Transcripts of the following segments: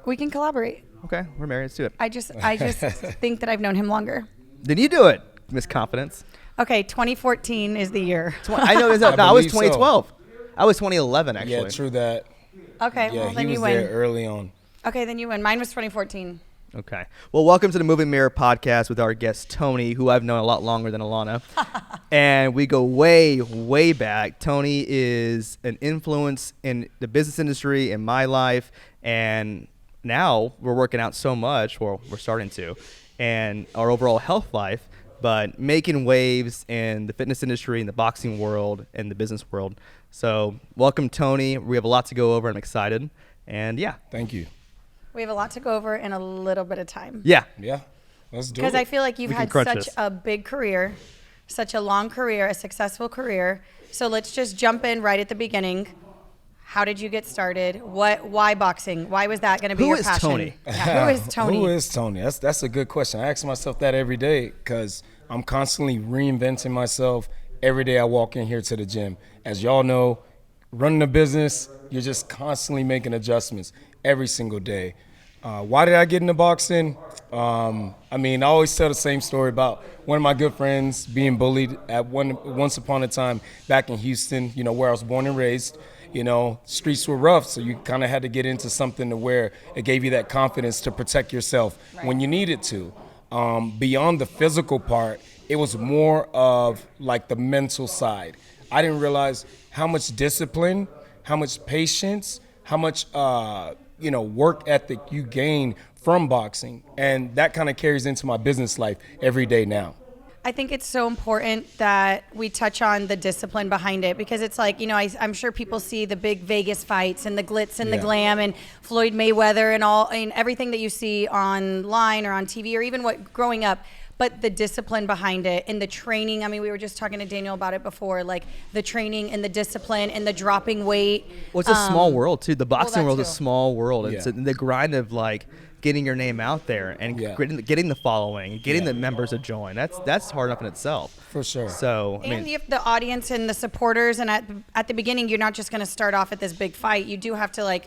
We can collaborate. Okay, we're married. Let's do it. I just think that I've known him longer. Then you do it, Miss Confidence. Okay, 2014 is the year. I know. I was 2012. So. I was 2011, actually. Yeah, true that. Okay, yeah, well, then he you was win. there early on. Okay, then you win. Mine was 2014. Okay. Well, welcome to the Moving Mirror podcast with our guest, Tony, who I've known a lot longer than Alana. And we go way, way back. Tony is an influence in the business industry, in my life. And now we're working out so much, well, we're starting to, and our overall health life, but making waves in the fitness industry, in the boxing world, and the business world. So welcome, Tony. We have a lot to go over. I'm excited. And yeah. Thank you. We have a lot to go over in a little bit of time. Yeah. Yeah. Let's do it. Because I feel like you've We can had crunch such this. a big career, such a long career, a successful career. So let's just jump in right at the beginning. How did you get started? Why boxing? Why was that going to be your passion? Tony? Yeah, who is Tony? Who is Tony? That's a good question. I ask myself that every day because I'm constantly reinventing myself every day I walk in here to the gym. As y'all know, running a business, you're just constantly making adjustments every single day. Why did I get into boxing? I always tell the same story about one of my good friends being bullied at once upon a time back in Houston, where I was born and raised. Streets were rough, so you kind of had to get into something to where it gave you that confidence to protect yourself when you needed to. Beyond the physical part, it was more of like the mental side. I didn't realize how much discipline, how much patience, how much work ethic you gain from boxing, and that kind of carries into my business life every day now. I think it's so important that we touch on the discipline behind it because it's like, I'm sure people see the big Vegas fights and the glitz and the glam and Floyd Mayweather and everything that you see online or on TV or even what growing up, but the discipline behind it and the training. We were just talking to Daniel about it before, like the training and the discipline and the dropping weight. Well, it's a small world too. The boxing world is a too. small world. It's Yeah. the grind of like getting your name out there and getting the following, getting the members to join. That's hard enough in itself. For sure. So And you have the audience and the supporters, and at the beginning, you're not just going to start off at this big fight. You do have to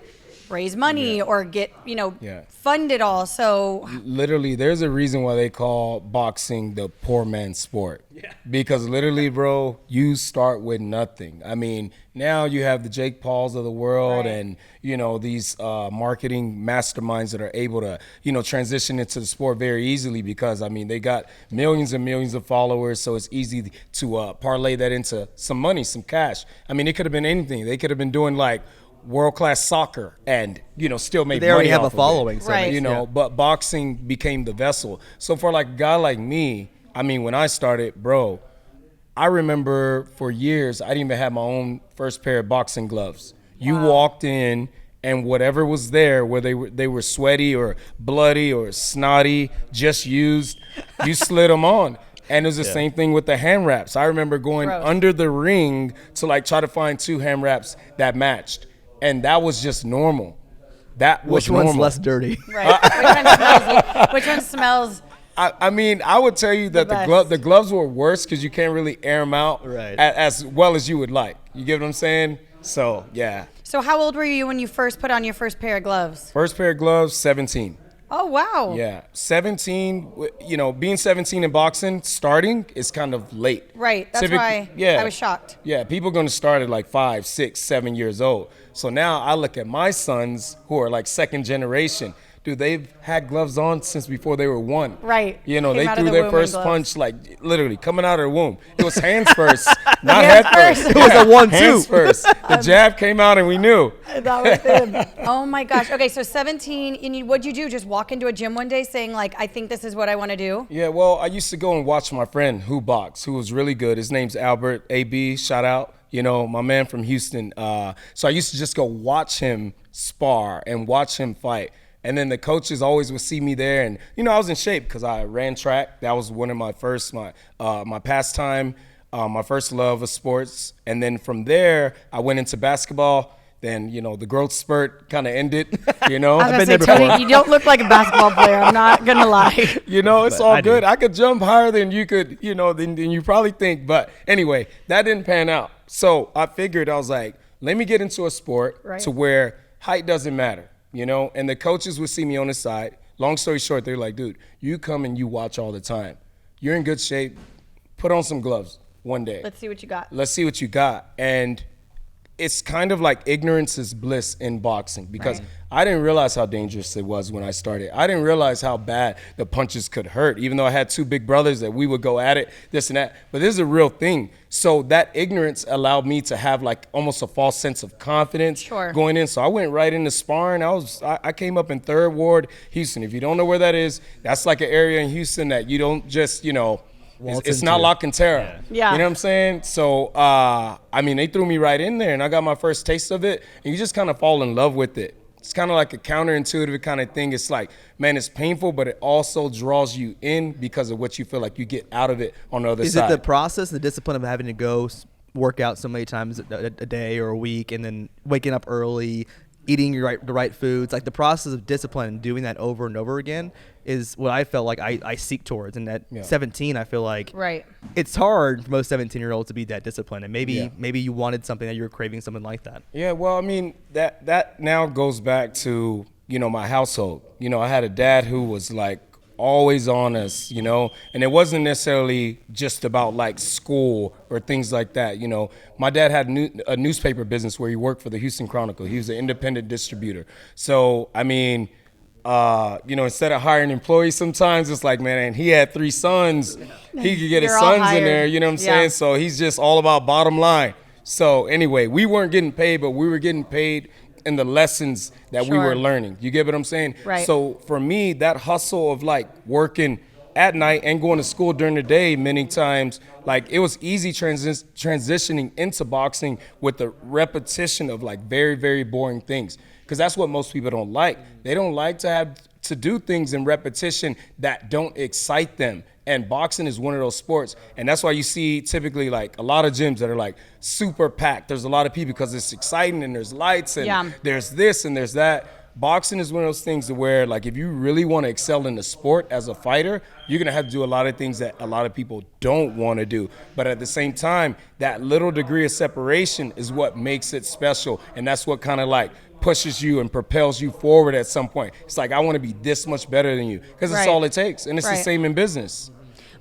raise money or get fund it all. So Literally, there's a reason why they call boxing the poor man's sport. Yeah. Because literally, bro, you start with nothing. Now you have the Jake Pauls of the world and, these marketing masterminds that are able to, transition into the sport very easily because, they got millions and millions of followers. So it's easy to parlay that into some money, some cash. It could have been anything. They could have been doing world-class soccer and, still made money. they already have off a following. of it, So Right. But boxing became the vessel. So for a guy like me, when I started, bro, I remember for years, I didn't even have my own first pair of boxing gloves. You walked in and whatever was there, whether they were sweaty or bloody or snotty, just used, you slid them on. And it was the same thing with the hand wraps. I remember going under the ring to try to find 2 hand wraps that matched. And that was just normal. That was which one's normal. less dirty? right. Which one smells? I would tell you that the gloves were worse because you can't really air them out as well as you would like. You get what I'm saying? So, yeah. So how old were you when you first put on your first pair of gloves? First pair of gloves, 17. Oh, wow. Yeah. 17, being 17 in boxing, starting is kind of late. Right. That's why I was shocked. Yeah, people are going to start at 5, 6, 7 years old. So now I look at my sons who are second generation. Dude, they've had gloves on since before they were 1. Right. They Came out of threw the their womb first in punch literally coming out of the womb. It was hands first, not head first. It was a 1-2. Hands first. The jab came out and we knew. That was him. Oh my gosh. Okay, so 17, and what'd you do? Just walk into a gym one day saying I think this is what I want to do? Yeah, well, I used to go and watch my friend who was really good. His name's Albert, AB, shout out. My man from Houston. So I used to just go watch him spar and watch him fight. And then the coaches always would see me there. And, I was in shape because I ran track. That was one of my first, my pastime, my first love of sports. And then from there, I went into basketball. Then, the growth spurt kind of ended, I was going to say, Tony, you don't look like a basketball player. I'm not going to lie. It's all good. I could jump higher than you could, than you probably think. But anyway, that didn't pan out. So I figured, I was like, let me get into a sport to where height doesn't matter. you know, and the coaches would see me on the side. Long story short, they're like, dude, you come and you watch all the time. You're in good shape. Put on some gloves one day. Let's see what you got. Let's see what you got. And it's kind of like ignorance is bliss in boxing, because I didn't realize how dangerous it was when I started. I didn't realize how bad the punches could hurt, even though I had two big brothers that we would go at it, this and that. But this is a real thing. So that ignorance allowed me to have like almost a false sense of confidence going in. So I went right into sparring. I came up in 3rd Ward, Houston. If you don't know where that is, that's like an area in Houston that you don't just, you know, it's not La Cantera. Yeah. You know what I'm saying? So, I mean, they threw me right in there, and I got my first taste of it, and you just kind of fall in love with it. It's kind of like a counterintuitive kind of thing. It's like, man, it's painful, but it also draws you in because of what you feel like you get out of it on the other side. Is it the process, the discipline of having to go work out so many times a day or a week, and then waking up early, eating the right foods? Like the process of discipline and doing that over and over again is what I felt like I seek towards. And at 17, I feel like it's hard for most 17-year-olds to be that disciplined. And maybe you wanted something, that you were craving something like that. Yeah, well, I mean, that now goes back to, you know, my household. You know, I had a dad who was like always on us, you know, and it wasn't necessarily just about like school or things like that. You know, my dad had a newspaper business where he worked for the Houston Chronicle. He was an independent distributor. So, I mean, you know, instead of hiring employees, sometimes it's like, man, and he had 3 sons, he could get his sons in there, you know what I'm saying? So he's just all about bottom line. So anyway, we weren't getting paid, but we were getting paid in the lessons that we were learning. You get what I'm saying? Right. So for me, that hustle of like working at night and going to school during the day many times, like it was easy transitioning into boxing with the repetition of like very, very boring things. Because that's what most people don't like. They don't like to have to do things in repetition that don't excite them. And boxing is one of those sports. And that's why you see typically like a lot of gyms that are like super packed. There's a lot of people because it's exciting and there's lights and there's this and there's that. Boxing is one of those things to where like if you really want to excel in the sport as a fighter, you're going to have to do a lot of things that a lot of people don't want to do. But at the same time, that little degree of separation is what makes it special. And that's what kind of like pushes you and propels you forward at some point. It's like, I want to be this much better than you, because it's all it takes. And it's the same in business.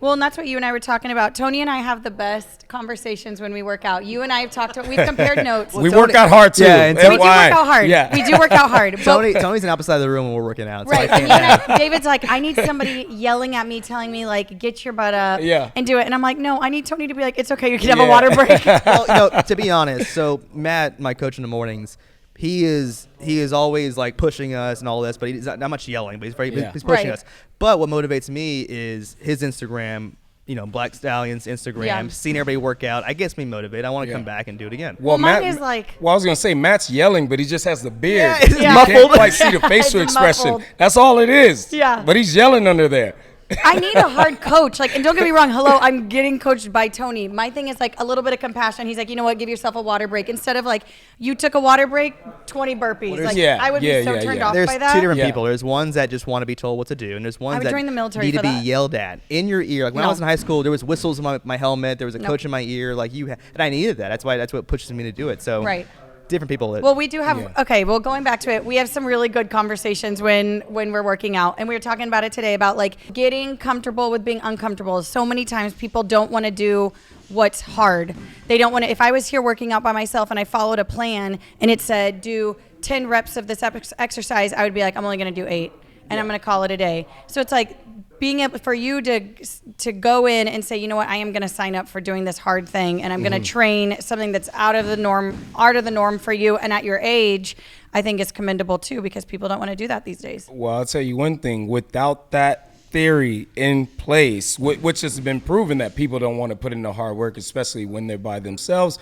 Well, and that's what you and I were talking about. Tony and I have the best conversations when we work out. You and I have talked about, we've compared notes. We work out hard too. Yeah, we do work out hard. Yeah. We do work out hard. Tony's on the opposite side of the room when we're working out. So right. And you know, David's like, I need somebody yelling at me, telling me like, get your butt up and do it. And I'm like, no, I need Tony to be like, it's okay, you can have a water break. Well, no, to be honest, so Matt, my coach in the mornings, he is always like pushing us and all this, but he's not much yelling, but he's pushing us. But what motivates me is his Instagram, you know, Black Stallion's Instagram, seeing everybody work out. I gets me motivated. I want to come back and do it again. Well, mine is like, well, I was gonna say Matt's yelling, but he just has the beard. It's you can't quite see the facial expression. Muffled. That's all it is. Yeah. But he's yelling under there. I need a hard coach. Like, and don't get me wrong. Hello, I'm getting coached by Tony. My thing is like a little bit of compassion. He's like, you know what? Give yourself a water break. Instead of like, you took a water break, 20 burpees. Like, I would be so turned off by that. There's two different people. There's ones that just want to be told what to do, and there's ones that join the military need to be yelled at in your ear. Like when I was in high school, there was whistles in my helmet. There was a coach in my ear. Like and I needed that. That's what pushes me to do it. So different people. Well, we do have, okay, well, going back to it, we have some really good conversations when we're working out. And we were talking about it today about like getting comfortable with being uncomfortable. So many times people don't want to do what's hard. They don't want to, if I was here working out by myself and I followed a plan and it said do 10 reps of this exercise, I would be like, I'm only going to do 8 and I'm going to call it a day. So it's like being able for you to go in and say, you know what, I am going to sign up for doing this hard thing and I'm going to train something that's out of the norm for you. And at your age, I think is commendable too, because people don't want to do that these days. Well, I'll tell you one thing, without that theory in place, which has been proven that people don't want to put in the hard work, especially when they're by themselves,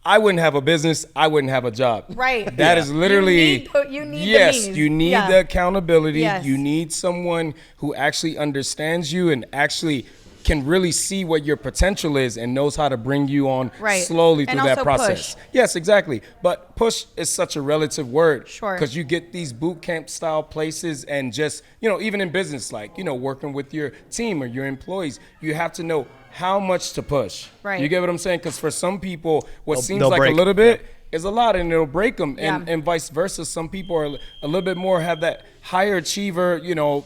I wouldn't have a business. I wouldn't have a job. Right. That is literally, you need yes, the means. you need the accountability. Yes. You need someone who actually understands you and actually can really see what your potential is and knows how to bring you on slowly through that process. Push. Yes, exactly. But push is such a relative word. Sure. Because you get these boot camp style places and just, you know, even in business, like, you know, working with your team or your employees, you have to know how much to push. Right. You get what I'm saying? Because for some people, what seems like a little bit is a lot, and it'll break them, Yeah. and vice versa. Some people are a little bit more, have that higher achiever,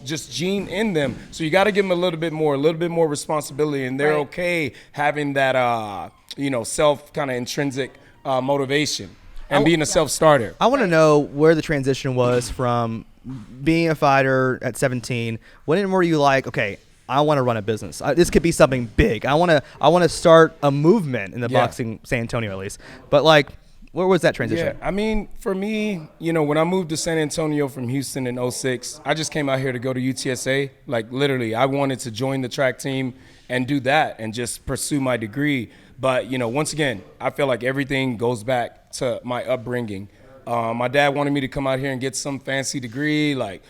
just gene in them. So you got to give them a little bit more responsibility, and they're Right. okay having that, self kind of intrinsic motivation and being a self-starter. I want to know where the transition was from being a fighter at 17. When were you like, okay, I want to run a business. This could be something big. I want to start a movement in the boxing San Antonio, at least. But like, where was that transition? Yeah, I mean, for me, when I moved to San Antonio from Houston in 06, I just came out here to go to UTSA. Like, literally, I wanted to join the track team and do that and just pursue my degree. But, once again, I feel like everything goes back to my upbringing. My dad wanted me to come out here and get some fancy degree, like,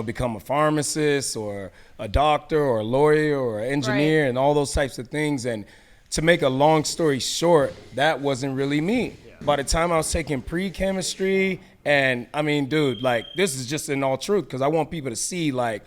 become a pharmacist or a doctor or a lawyer or an engineer and all those types of things. And to make a long story short, that wasn't really me. By the time I was taking pre-chemistry, and I mean, dude, like, this is just in all truth, because I want people to see, like,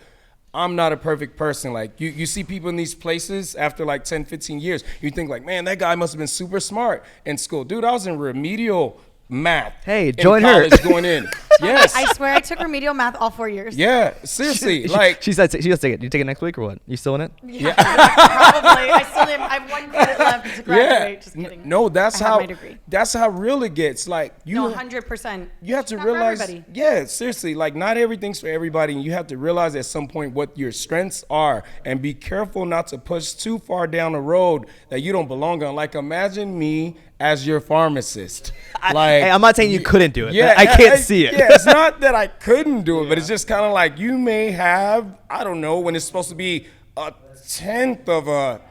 I'm not a perfect person. Like, you see people in these places after like 10, 15 years, you think like, man, that guy must have been super smart in school. Dude, I was in remedial math. Hey, join her. Going in. Yes. I swear I took remedial math all 4 years. Yeah, seriously. Like, she said she was take it. You take it next week or what? You still in it? Yeah, probably. I still am. I have 1 credit left to graduate. yeah. Just kidding. No, that's I have how my degree. that's how real it gets. Like, No, 100%. you have to Not for realize, everybody. yeah, seriously, like, not everything's for everybody, and you have to realize at some point what your strengths are, and be careful not to push too far down the road that you don't belong on. Like, imagine me as your pharmacist. Like, Hey, I'm not saying you couldn't do it. yeah, I can't see it. Yeah, it's not that I couldn't do it, but it's just kind of like you may have, I don't know, when it's supposed to be a tenth of a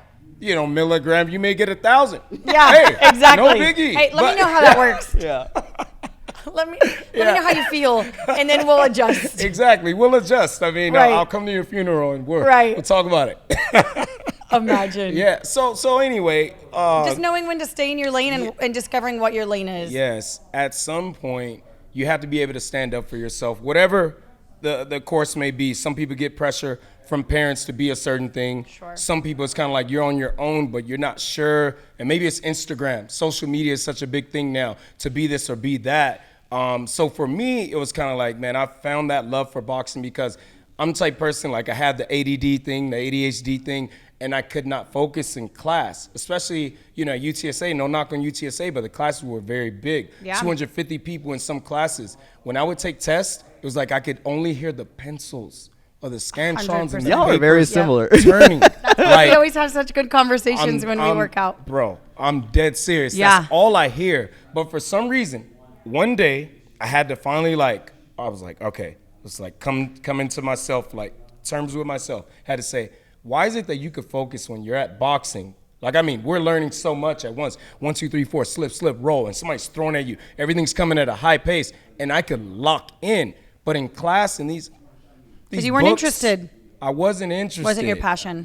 milligram, you may get 1,000. Yeah, Hey, exactly. no biggie. Hey, let But- me know how that works. Yeah. Let me know how you feel, and then we'll adjust. Exactly. We'll adjust. I mean, Right. I'll come to your funeral and we'll talk about it. Imagine. Yeah. So anyway. Just knowing when to stay in your lane and discovering what your lane is. Yes. At some point, you have to be able to stand up for yourself, whatever the course may be. Some people get pressure from parents to be a certain thing. Sure. Some people, it's kind of like you're on your own, but you're not sure. And maybe it's Instagram. Social media is such a big thing now, to be this or be that. So for me, it was kind of like, man, I found that love for boxing because I'm the type person, like, I had the ADD thing, the ADHD thing, and I could not focus in class, especially, at UTSA. No knock on UTSA, but the classes were very big. Yeah. 250 people in some classes. When I would take tests, it was like I could only hear the pencils or the scantrons and the 100%. Y'all are very papers similar. turning. We Like, always have such good conversations when we work out. Bro, I'm dead serious. Yeah. That's all I hear. But for some reason, one day I had to finally, like, I was like, okay, it's like come into myself, like, terms with myself. Had to say, why is it that you could focus when you're at boxing? Like, I mean, we're learning so much at once. 1, 2, 3, 4, slip, roll, and somebody's throwing at you. Everything's coming at a high pace, and I could lock in. But in class, in these Because you weren't books, interested. I wasn't interested. Wasn't your passion.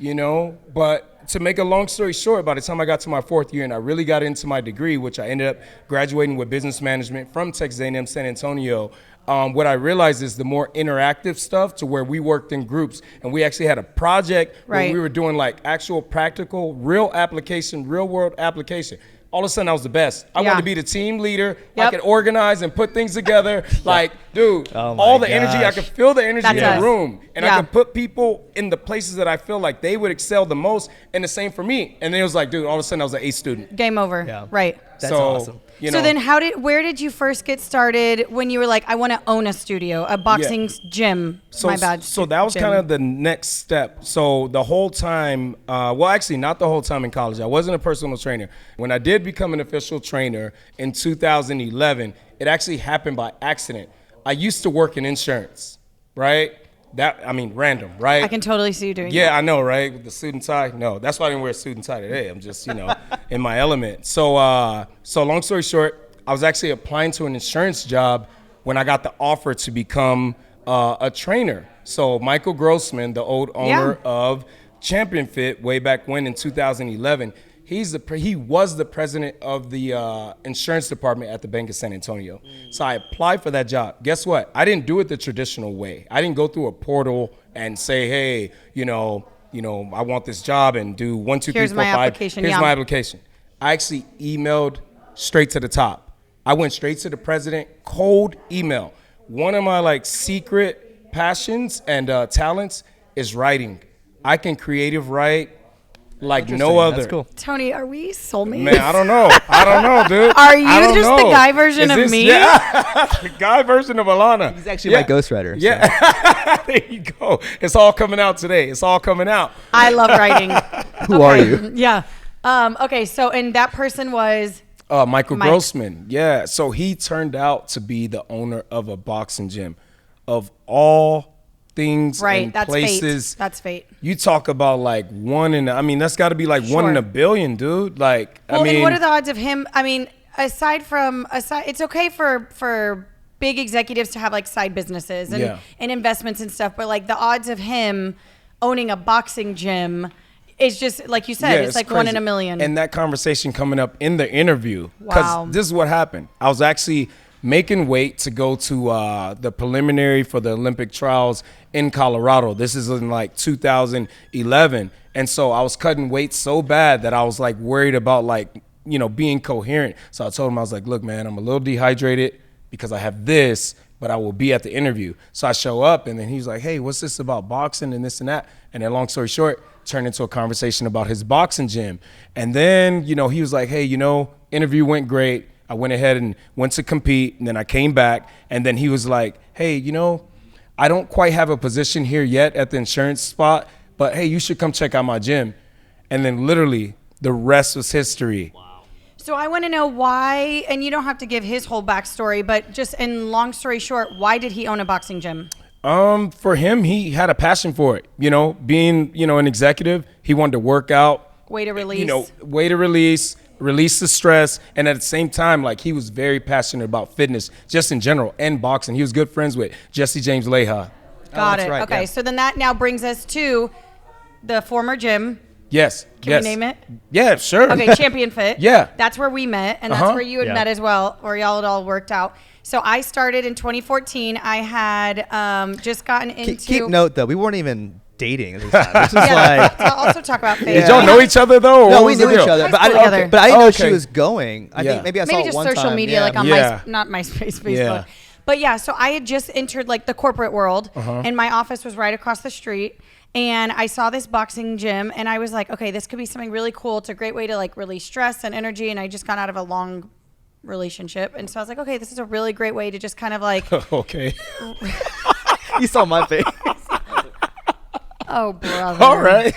But to make a long story short, by the time I got to my 4th year and I really got into my degree, which I ended up graduating with business management from Texas A&M San Antonio, what I realized is the more interactive stuff, to where we worked in groups and we actually had a project where Right. we were doing like actual practical, real application, real world application. All of a sudden I was the best. I Yeah. wanted to be the team leader. I Yep. could organize and put things together. Like, dude, Oh my all the energy, I gosh. could feel the energy That's in us. the room. And Yeah. I could put people in the places that I feel like they would excel the most, and the same for me. And then it was like, dude, all of a sudden I was an A student. Game over. Yeah. Right. That's so, awesome. So then where did you first get started when you were like, I want to own a studio, a boxing gym? My bad. So that was gym. kind of the next step. So the whole time, well, actually, not the whole time in college. I wasn't a personal trainer. When I did become an official trainer in 2011, it actually happened by accident. I used to work in insurance, right? Random, right? I can totally see you doing that. Yeah, I know, right? With the suit and tie. No, that's why I didn't wear a suit and tie today. I'm just, in my element. So long story short, I was actually applying to an insurance job when I got the offer to become a trainer. So Michael Grossman, the old owner of Champion Fit, way back when in 2011, he was the president of the insurance department at the Bank of San Antonio. So I applied for that job. Guess what? I didn't do it the traditional way. I didn't go through a portal and say, hey, I want this job and do 1, 2, 3, 4, 5. Here's my application. Here's my application. I actually emailed straight to the top. I went straight to the president, cold email. One of my like secret passions and talents is writing. I can creative write like no other. That's cool. Tony, are we soulmates? Man, I don't know, dude. Are you I don't just the know. guy version Is of this- me? Yeah, the guy version of Alana. He's actually my ghostwriter. So. Yeah, there you go. It's all coming out today. It's all coming out. I love writing. Who are you? Yeah. Okay, so, and that person was... Michael Mike. Grossman. Yeah, so he turned out to be the owner of a boxing gym. Of all things Right, and that's places. fate. That's fate. You talk about like that's got to be like one in Sure. a billion, dude. Like, Well, I mean, and what are the odds of him? I mean, aside, it's okay for big executives to have like side businesses and, Yeah. and investments and stuff, but like the odds of him owning a boxing gym is just like you said, it's like crazy. 1 in a million. And that conversation coming up in the interview, because Wow. this is what happened. I was actually making weight to go to the preliminary for the Olympic trials in Colorado. This is in like 2011. And so I was cutting weight so bad that I was like worried about like, being coherent. So I told him, I was like, look, man, I'm a little dehydrated because I have this, but I will be at the interview. So I show up and then he's like, hey, what's this about boxing and this and that? And then long story short, turned into a conversation about his boxing gym. And then, he was like, hey, interview went great. I went ahead and went to compete, and then I came back, and then he was like, hey, I don't quite have a position here yet at the insurance spot, but hey, you should come check out my gym. And then literally the rest was history. So I want to know why, and you don't have to give his whole backstory, but just in long story short, why did he own a boxing gym? For him, he had a passion for it. Being, an executive, he wanted to work out. Way to release. Way to release the stress. And at the same time, like, he was very passionate about fitness, just in general, and boxing. He was good friends with Jesse James Leha. Got that's it. right, Okay, yeah. so then that now brings us to the former gym. Yes. Can we name it? Yeah, sure. Okay, Champion Fit. Yeah. That's where we met, and that's Uh-huh. where you had Yeah. met as well, or y'all had all worked out. So I started in 2014. I had just gotten into... Keep note, though, we weren't even dating at this time. This was Yeah, like... I'll also talk about Did faith. y'all know each other, though? or No, what we was the knew each deal? other, but High school together. I didn't know Okay. she was going. I Yeah. think maybe I saw Maybe it just one social time. media, Yeah. like on Yeah. not MySpace, Facebook. Yeah. But yeah, so I had just entered like the corporate world, and my office was right across the street. And I saw this boxing gym, and I was like, okay, this could be something really cool. It's a great way to like release stress and energy. And I just got out of a long relationship, and so I was like, okay, this is a really great way to just kind of like, Okay. You saw my face. oh brother, All right.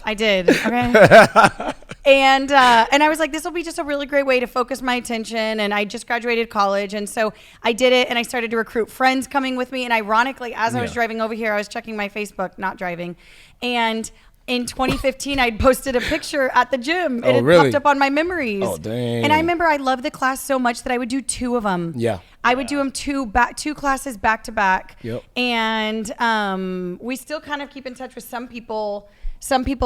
I did. Okay. And I was like, this will be just a really great way to focus my attention. And I just graduated college. And so I did it, and I started to recruit friends coming with me. And ironically, as I was Yeah. driving over here, I was checking my Facebook, not driving. And in 2015, I'd posted a picture at the gym, and Oh, it really? popped up on my memories. Oh, dang. And I remember I loved the class so much that I would do 2 of them. Yeah. I would do them 2 classes back to back. Yep. And we still kind of keep in touch with some people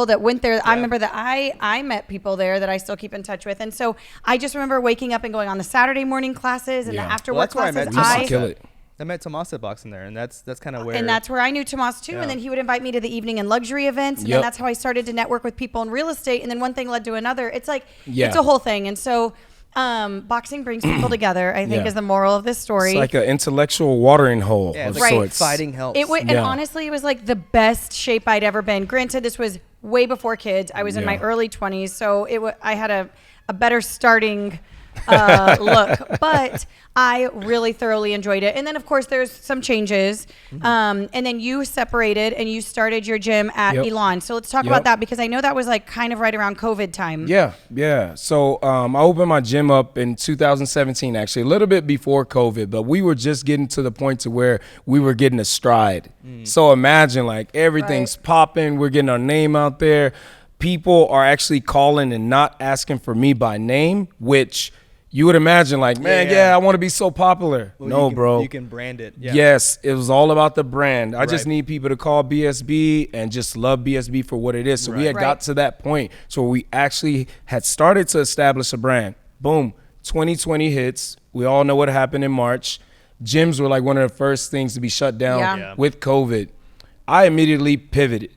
that went there. I remember that I met people there that I still keep in touch with. And so I just remember waking up and going on the Saturday morning classes and Yeah. the after Well, work that's where I classes. met Used to Tomasa. kill it. I met Tomasa boxing there, and that's kind of where. And that's where I knew Tomas too. Yeah. And then he would invite me to the evening and luxury events. And Yep. then that's how I started to network with people in real estate. And then one thing led to another. It's like, Yeah. it's a whole thing. And so boxing brings people together, I think, Yeah. is the moral of this story. It's like an intellectual watering hole yeah, of it's like sorts. fighting helps. It would, and Yeah. honestly, it was like the best shape I'd ever been. Granted, this was way before kids. I was in my Yeah. early 20s, so I had a better starting look, but I really thoroughly enjoyed it. And then, of course, there's some changes. And then you separated and you started your gym at Yep. Elon. So let's talk Yep. about that, because I know that was like kind of right around COVID time. Yeah. So I opened my gym up in 2017, actually, a little bit before COVID, but we were just getting to the point to where we were getting a stride. So imagine, like, everything's popping. We're getting our name out there. People are actually calling and not asking for me by name, which you would imagine, like, man, Yeah. I want to be so popular. Well, no, you can, bro. You can brand it. Yeah. Yes, it was all about the brand. I just Right. need people to call BSB and just love BSB for what it is. So we had Right. got to that point. So we actually had started to establish a brand. Boom, 2020 hits. We all know what happened in March. Gyms were like one of the first things to be shut down Yeah. Yeah. with COVID. I immediately pivoted.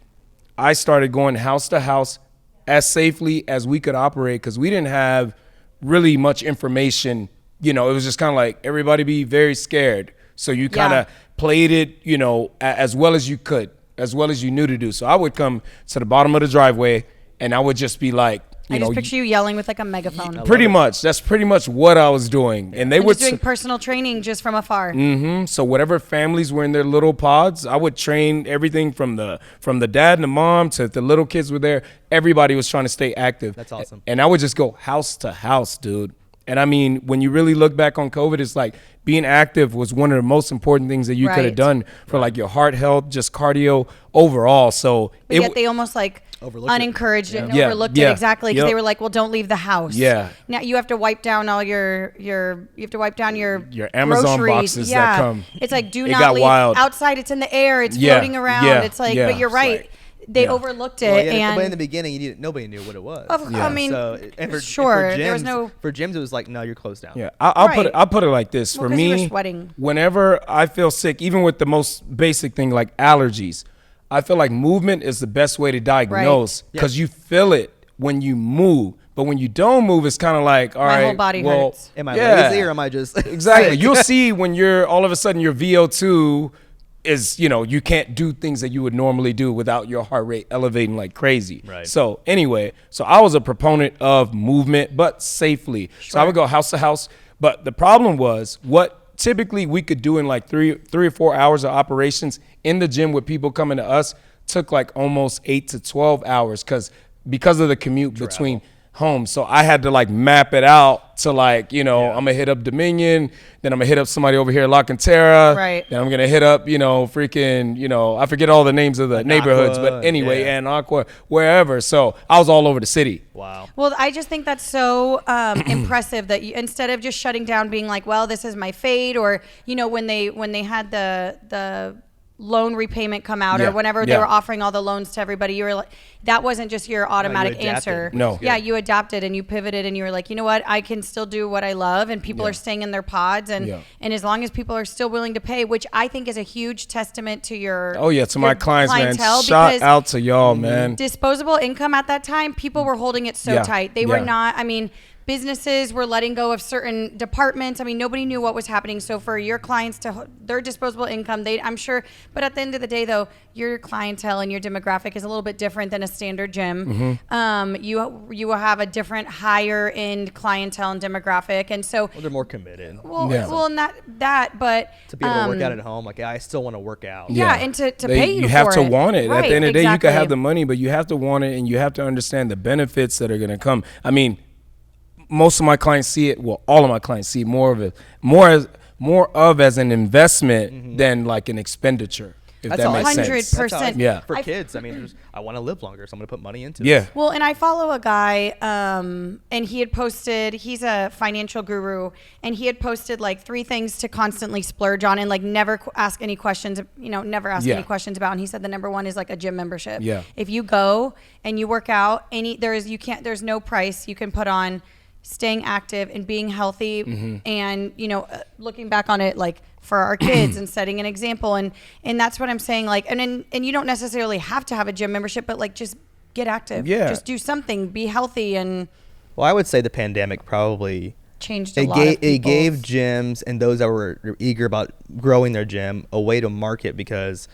I started going house to house as safely as we could operate, because we didn't have really much information it was just kind of like everybody be very scared. So you kind of played it, as well as you could, as well as you knew to do. So I would come to the bottom of the driveway and I would just be like, I just picture you yelling with like a megaphone. Pretty much. That's pretty much what I was doing. And they were doing personal training just from afar. So whatever families were in their little pods, I would train everything from the dad and the mom to the little kids were there. Everybody was trying to stay active. That's awesome. And I would just go house to house, dude. And I mean, when you really look back on COVID, it's like being active was one of the most important things that you could have done for like your heart health, just cardio overall. So but yet they almost like unencouraged it and overlooked it exactly because they were like, well, don't leave the house. Yeah. Now you have to wipe down all your Amazon groceries. boxes that come. It's like do It not got leave wild. outside. It's in the air. It's floating around. It's like, but you're right. They overlooked it, and but in the beginning, nobody knew what it was. I mean, so, for gyms, there was no. For gyms, it was like, no, you're closed down. Yeah, I'll put it like this. Well, for 'cause you me, were sweating. Whenever I feel sick, even with the most basic thing like allergies, I feel like movement is the best way to diagnose because you feel it when you move. But when you don't move, it's kind of like, all right, my whole body hurts. Am I lazy or am I just exactly? You'll see when you're all of a sudden your VO2 is, you can't do things that you would normally do without your heart rate elevating like crazy. Right. So anyway, I was a proponent of movement, but safely. So I would go house to house. But the problem was what typically we could do in like three or 4 hours of operations in the gym with people coming to us took like almost 8 to 12 hours because of the commute between home. So I had to like map it out to like, I'm gonna hit up Dominion, then I'm gonna hit up somebody over here at La Cantera, then I'm gonna hit up, I forget all the names of the neighborhoods, but anyway, and Aqua, wherever. So I was all over the city. Wow. Well, I just think that's so impressive that you, instead of just shutting down, being like, well, this is my fate, or when they had the loan repayment come out or whenever they were offering all the loans to everybody, you were like, that wasn't just your automatic answer. No. Yeah, you adapted and you pivoted and you were like, you know what, I can still do what I love, and people are staying in their pods, and as long as people are still willing to pay, which I think is a huge testament to your to my clients, man. clientele, Shout out to y'all, man. Disposable income at that time, people were holding it so tight. They were not, businesses were letting go of certain departments. Nobody knew what was happening. So for your clients to their disposable income, I'm sure. But at the end of the day, though, your clientele and your demographic is a little bit different than a standard gym. You will have a different higher end clientele and demographic, and so they're more committed. Well, not that, but to be able to work out at home, like I still want to work out. And to pay you have for to it. want it. Right, at the end of the day, you exactly. can have the money, but you have to want it, and you have to understand the benefits that are going to come. Most of my clients see it. Well, all of my clients see more of as an investment than like an expenditure. If That's that makes sense. 100%. Yeah. For kids, I want to live longer, so I'm going to put money into Yeah. it. Well, and I follow a guy, and he had posted, he's a financial guru, and he had posted like 3 things to constantly splurge on and like never ask any questions, any questions about. And he said the number 1 is like a gym membership. Yeah. If you go and you work out, there's no price you can put on staying active and being healthy, and looking back on it like for our kids and setting an example, and that's what I'm saying, like, and you don't necessarily have to have a gym membership, but like just get active, just do something, be healthy. And well, I would say the pandemic probably changed a lot of it gave gyms and those that were eager about growing their gym a way to market, because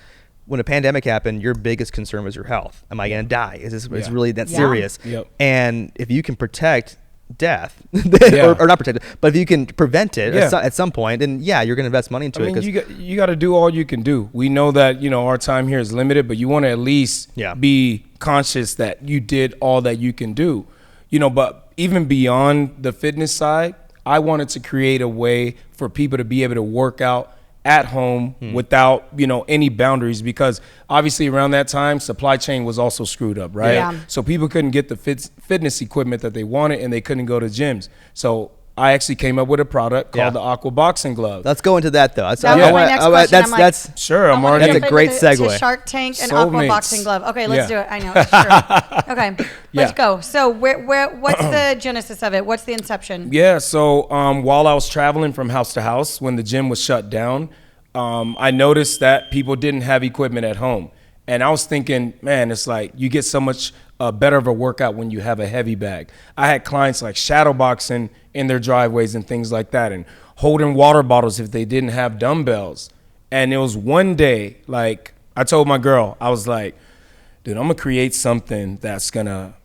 when a pandemic happened, your biggest concern was your health. Am I going to die? Is this really that serious? Yep. And if you can protect death or not protect it, but if you can prevent it at some point, then you're going to invest money into it. You got to do all you can do. We know that our time here is limited, but you want to at least be conscious that you did all that you can do. But even beyond the fitness side, I wanted to create a way for people to be able to work out at home without any boundaries, because obviously around that time supply chain was also screwed up, right? So people couldn't get the fitness equipment that they wanted, and they couldn't go to gyms. So I actually came up with a product called the Aqua Boxing Glove. Let's go into that though. That was my next question. That's sure. That's a great segue. To Shark Tank and Soulmates. Aqua Boxing Glove. Okay, let's do it. I know. Sure. Okay, let's go. So what's the genesis of it? What's the inception? Yeah. So while I was traveling from house to house when the gym was shut down, I noticed that people didn't have equipment at home. And I was thinking, man, it's like you get so much better of a workout when you have a heavy bag. I had clients like shadow boxing in their driveways and things like that, and holding water bottles if they didn't have dumbbells. And it was one day, like I told my girl, I was like, dude, I'm gonna create something that's gonna,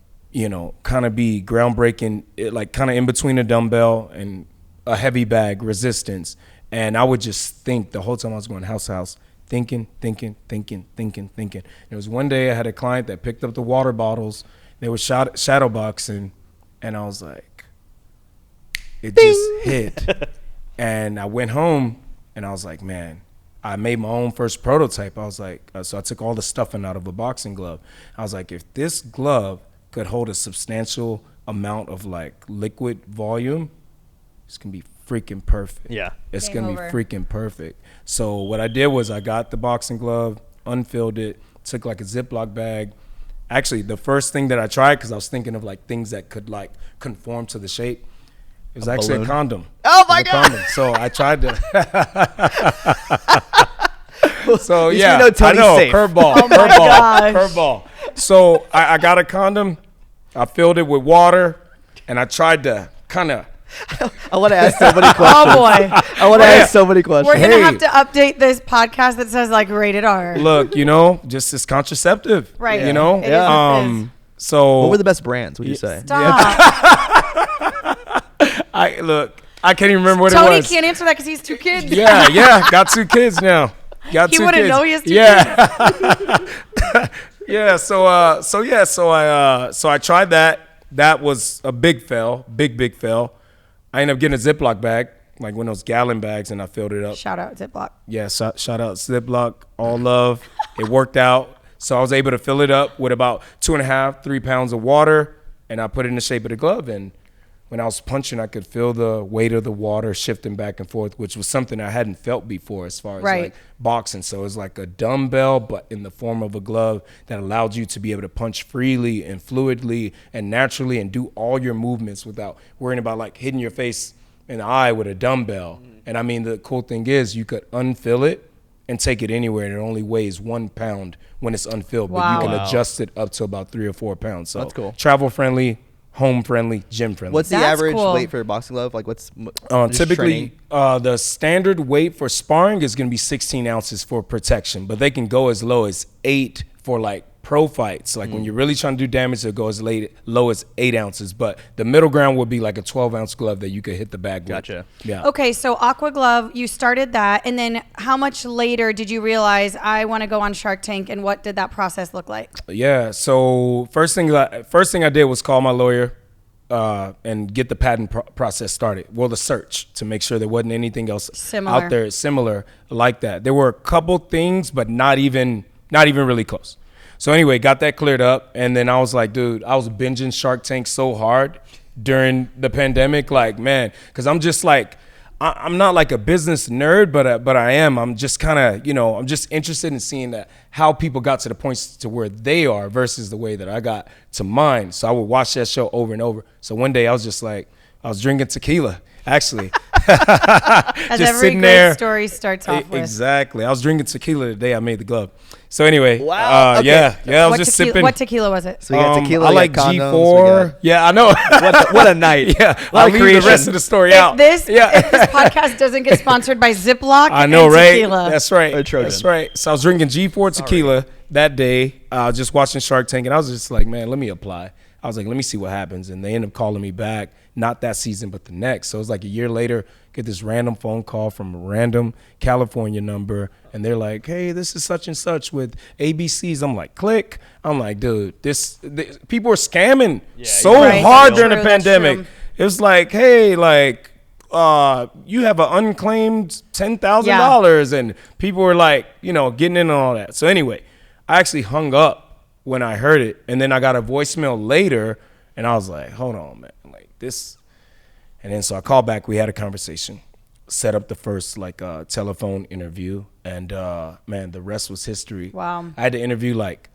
kind of be groundbreaking, like kind of in between a dumbbell and a heavy bag resistance. And I would just think the whole time I was going house to house, thinking. There was one day I had a client that picked up the water bottles. They were shadow boxing, and I was like, it Bing! just hit. And I went home, and I was like, man, I made my own first prototype. I was like, so I took all the stuffing out of a boxing glove. I was like, if this glove could hold a substantial amount of like liquid volume, it's gonna be freaking perfect. Yeah. It's Game gonna over. be freaking perfect. So what I did was I got the boxing glove, unfilled it, took like a Ziploc bag. Actually, the first thing that I tried, because I was thinking of like things that could like conform to the shape, it was actually balloon? a condom. Oh my It was a God. condom. So I tried to. So At least yeah, we know Tony's I know, safe. curveball, Oh my gosh. curveball. So I got a condom, I filled it with water, and I tried to kind of. I want to ask so many questions. Oh boy. I want to ask so many questions. We're gonna Hey. have to update this podcast that says like rated R. Look, just it's contraceptive, Right. You know, It is what it is. So What were the best brands, would you say? Stop. I can't even remember what Tony it was. can't answer that because he's 2 kids. Yeah, got 2 kids now. Got He 2 wouldn't kids. know he has 2 Yeah. Yeah. So I tried that. That was a big fail, big fail. I ended up getting a Ziploc bag, like one of those gallon bags, and I filled it up. Shout out Ziploc. Yeah, shout out Ziploc, all love. It worked out. So I was able to fill it up with about 2.5, 3 pounds of water, and I put it in the shape of the glove. And when I was punching, I could feel the weight of the water shifting back and forth, which was something I hadn't felt before as far as Right. like boxing. So it's like a dumbbell, but in the form of a glove that allowed you to be able to punch freely and fluidly and naturally and do all your movements without worrying about like hitting your face in the eye with a dumbbell. And I mean, the cool thing is you could unfill it and take it anywhere, and it only weighs 1 pound when it's unfilled, Wow. but you can Wow. adjust it up to about 3 or 4 pounds. So That's cool. Travel friendly, home friendly, gym friendly. What's the That's average cool. weight for a boxing glove? Like what's just Typically, training? the standard weight for sparring is going to be 16 ounces for protection, but they can go as low as 8 for like pro fights. Like when you're really trying to do damage, they'll go as low as 8 ounces. But the middle ground would be like a 12-ounce glove that you could hit the bag with. Gotcha. Yeah. Okay, so Aqua Glove, you started that, and then how much later did you realize I want to go on Shark Tank, and what did that process look like? Yeah. So first thing I did was call my lawyer and get the patent process started. Well, the search to make sure there wasn't anything else Similar. out there similar like that. There were a couple things, but not even really close. So anyway, got that cleared up, and then I was like, dude, I was binging Shark Tank so hard during the pandemic, like, man, because I'm just like, I'm not like a business nerd, but I am. I'm just kind of, I'm just interested in seeing that how people got to the points to where they are versus the way that I got to mine. So I would watch that show over and over. So one day I was just like, I was drinking tequila, actually. As just every sitting great there. story starts off with. Exactly. I was drinking tequila the day I made the glove. So anyway, Wow. Okay. yeah, I was What just tequila, sipping. what tequila was it? So we got tequila, I we like got condoms, G4. Yeah, I know. what a night. Yeah, A lot I'll of leave creation. the rest of the story If out. this yeah. podcast doesn't get sponsored by Ziploc I know, and right? tequila. That's right. Or Trojan. That's right. So I was drinking G4 tequila that day, just watching Shark Tank, and I was just like, man, let me apply. I was like, let me see what happens. And they ended up calling me back, not that season, but the next. So it was like a year later, get this random phone call from a random California number. And they're like, hey, this is such and such with ABCs. I'm like, click. I'm like, dude, this people are scamming so Right. hard That's during the true, that's pandemic. true. It was like, hey, like, you have an unclaimed $10,000. And people were like, getting in on all that. So anyway, I actually hung up when I heard it, and then I got a voicemail later, and I was like, hold on, man, like this. And then so I called back, we had a conversation, set up the first telephone interview, and man, the rest was history. Wow. I had to interview like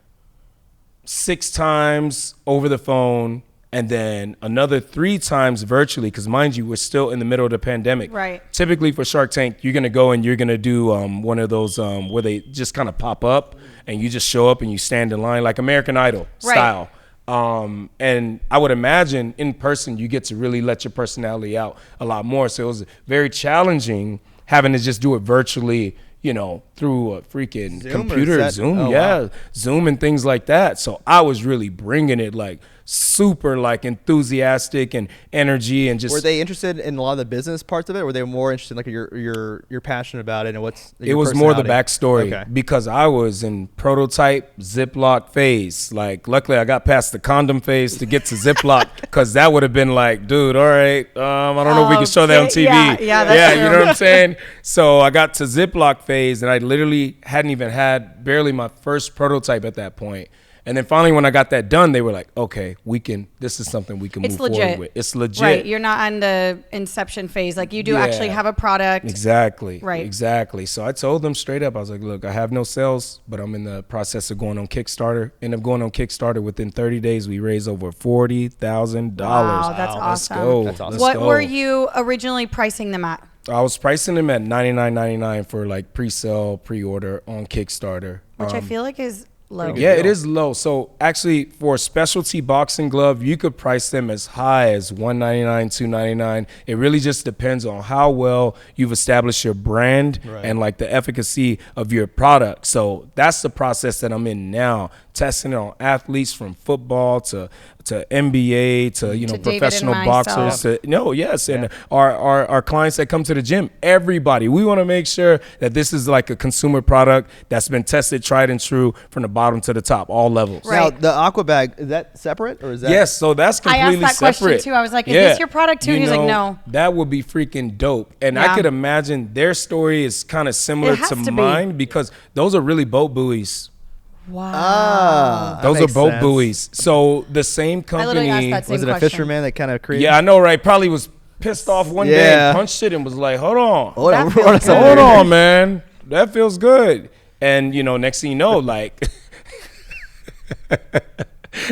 6 times over the phone, and then another 3 times virtually, because mind you, we're still in the middle of the pandemic. Right. Typically for Shark Tank, you're going to go and you're going to do one of those where they just kind of pop up and you just show up and you stand in line like American Idol style. And I would imagine in person, you get to really let your personality out a lot more. So it was very challenging having to just do it virtually, you know, through a freaking computer, Zoom, Zoom and things like that. So I was really bringing it like super like enthusiastic and energy and just. Were they interested in a lot of the business parts of it? Or were they more interested in like you're passionate about it and what's it was more the backstory because I was in prototype Ziploc phase. Like luckily I got past the condom phase to get to Ziploc because that would have been like, dude, all right, I don't know if we can show that on TV. Yeah, you know what I'm saying? So I got to Ziploc phase and I literally hadn't even had barely my first prototype at that point. And then finally, when I got that done, they were like, okay, this is something we can move forward with. It's legit. Right. You're not on the inception phase. Like you do actually have a product. Exactly. Right. Exactly. So I told them straight up, I was like, look, I have no sales, but I'm in the process of going on Kickstarter. End up going on Kickstarter. Within 30 days, we raised over $40,000. Wow, that's awesome. Let's go. That's awesome. What were you originally pricing them at? I was pricing them at $99.99 for like pre-sale, pre-order on Kickstarter. Which I feel like is low. Yeah, it is low. So actually, for a specialty boxing glove, you could price them as high as $199, $299. It really just depends on how well you've established your brand and like the efficacy of your product. So that's the process that I'm in now, testing it on athletes from football to NBA to you know to professional boxers and our clients that come to the gym. Everybody, we want to make sure that this is like a consumer product that's been tested, tried and true from the bottom to the top, all levels. Now the aqua bag, is that separate or is that? Yes, so that's completely I asked that separate. question too. I was like, is this your product too? He's like, no. That would be freaking dope. And I could imagine their story is kind of similar to mine because those are really boat buoys. Wow. Those are boat buoys. So the same company. I asked that was it a fisherman that kind of created? Yeah, I know, right? Probably was pissed off one day and punched it and was like, hold on. Hold on, man. That feels good. And, you know, next thing you know, like,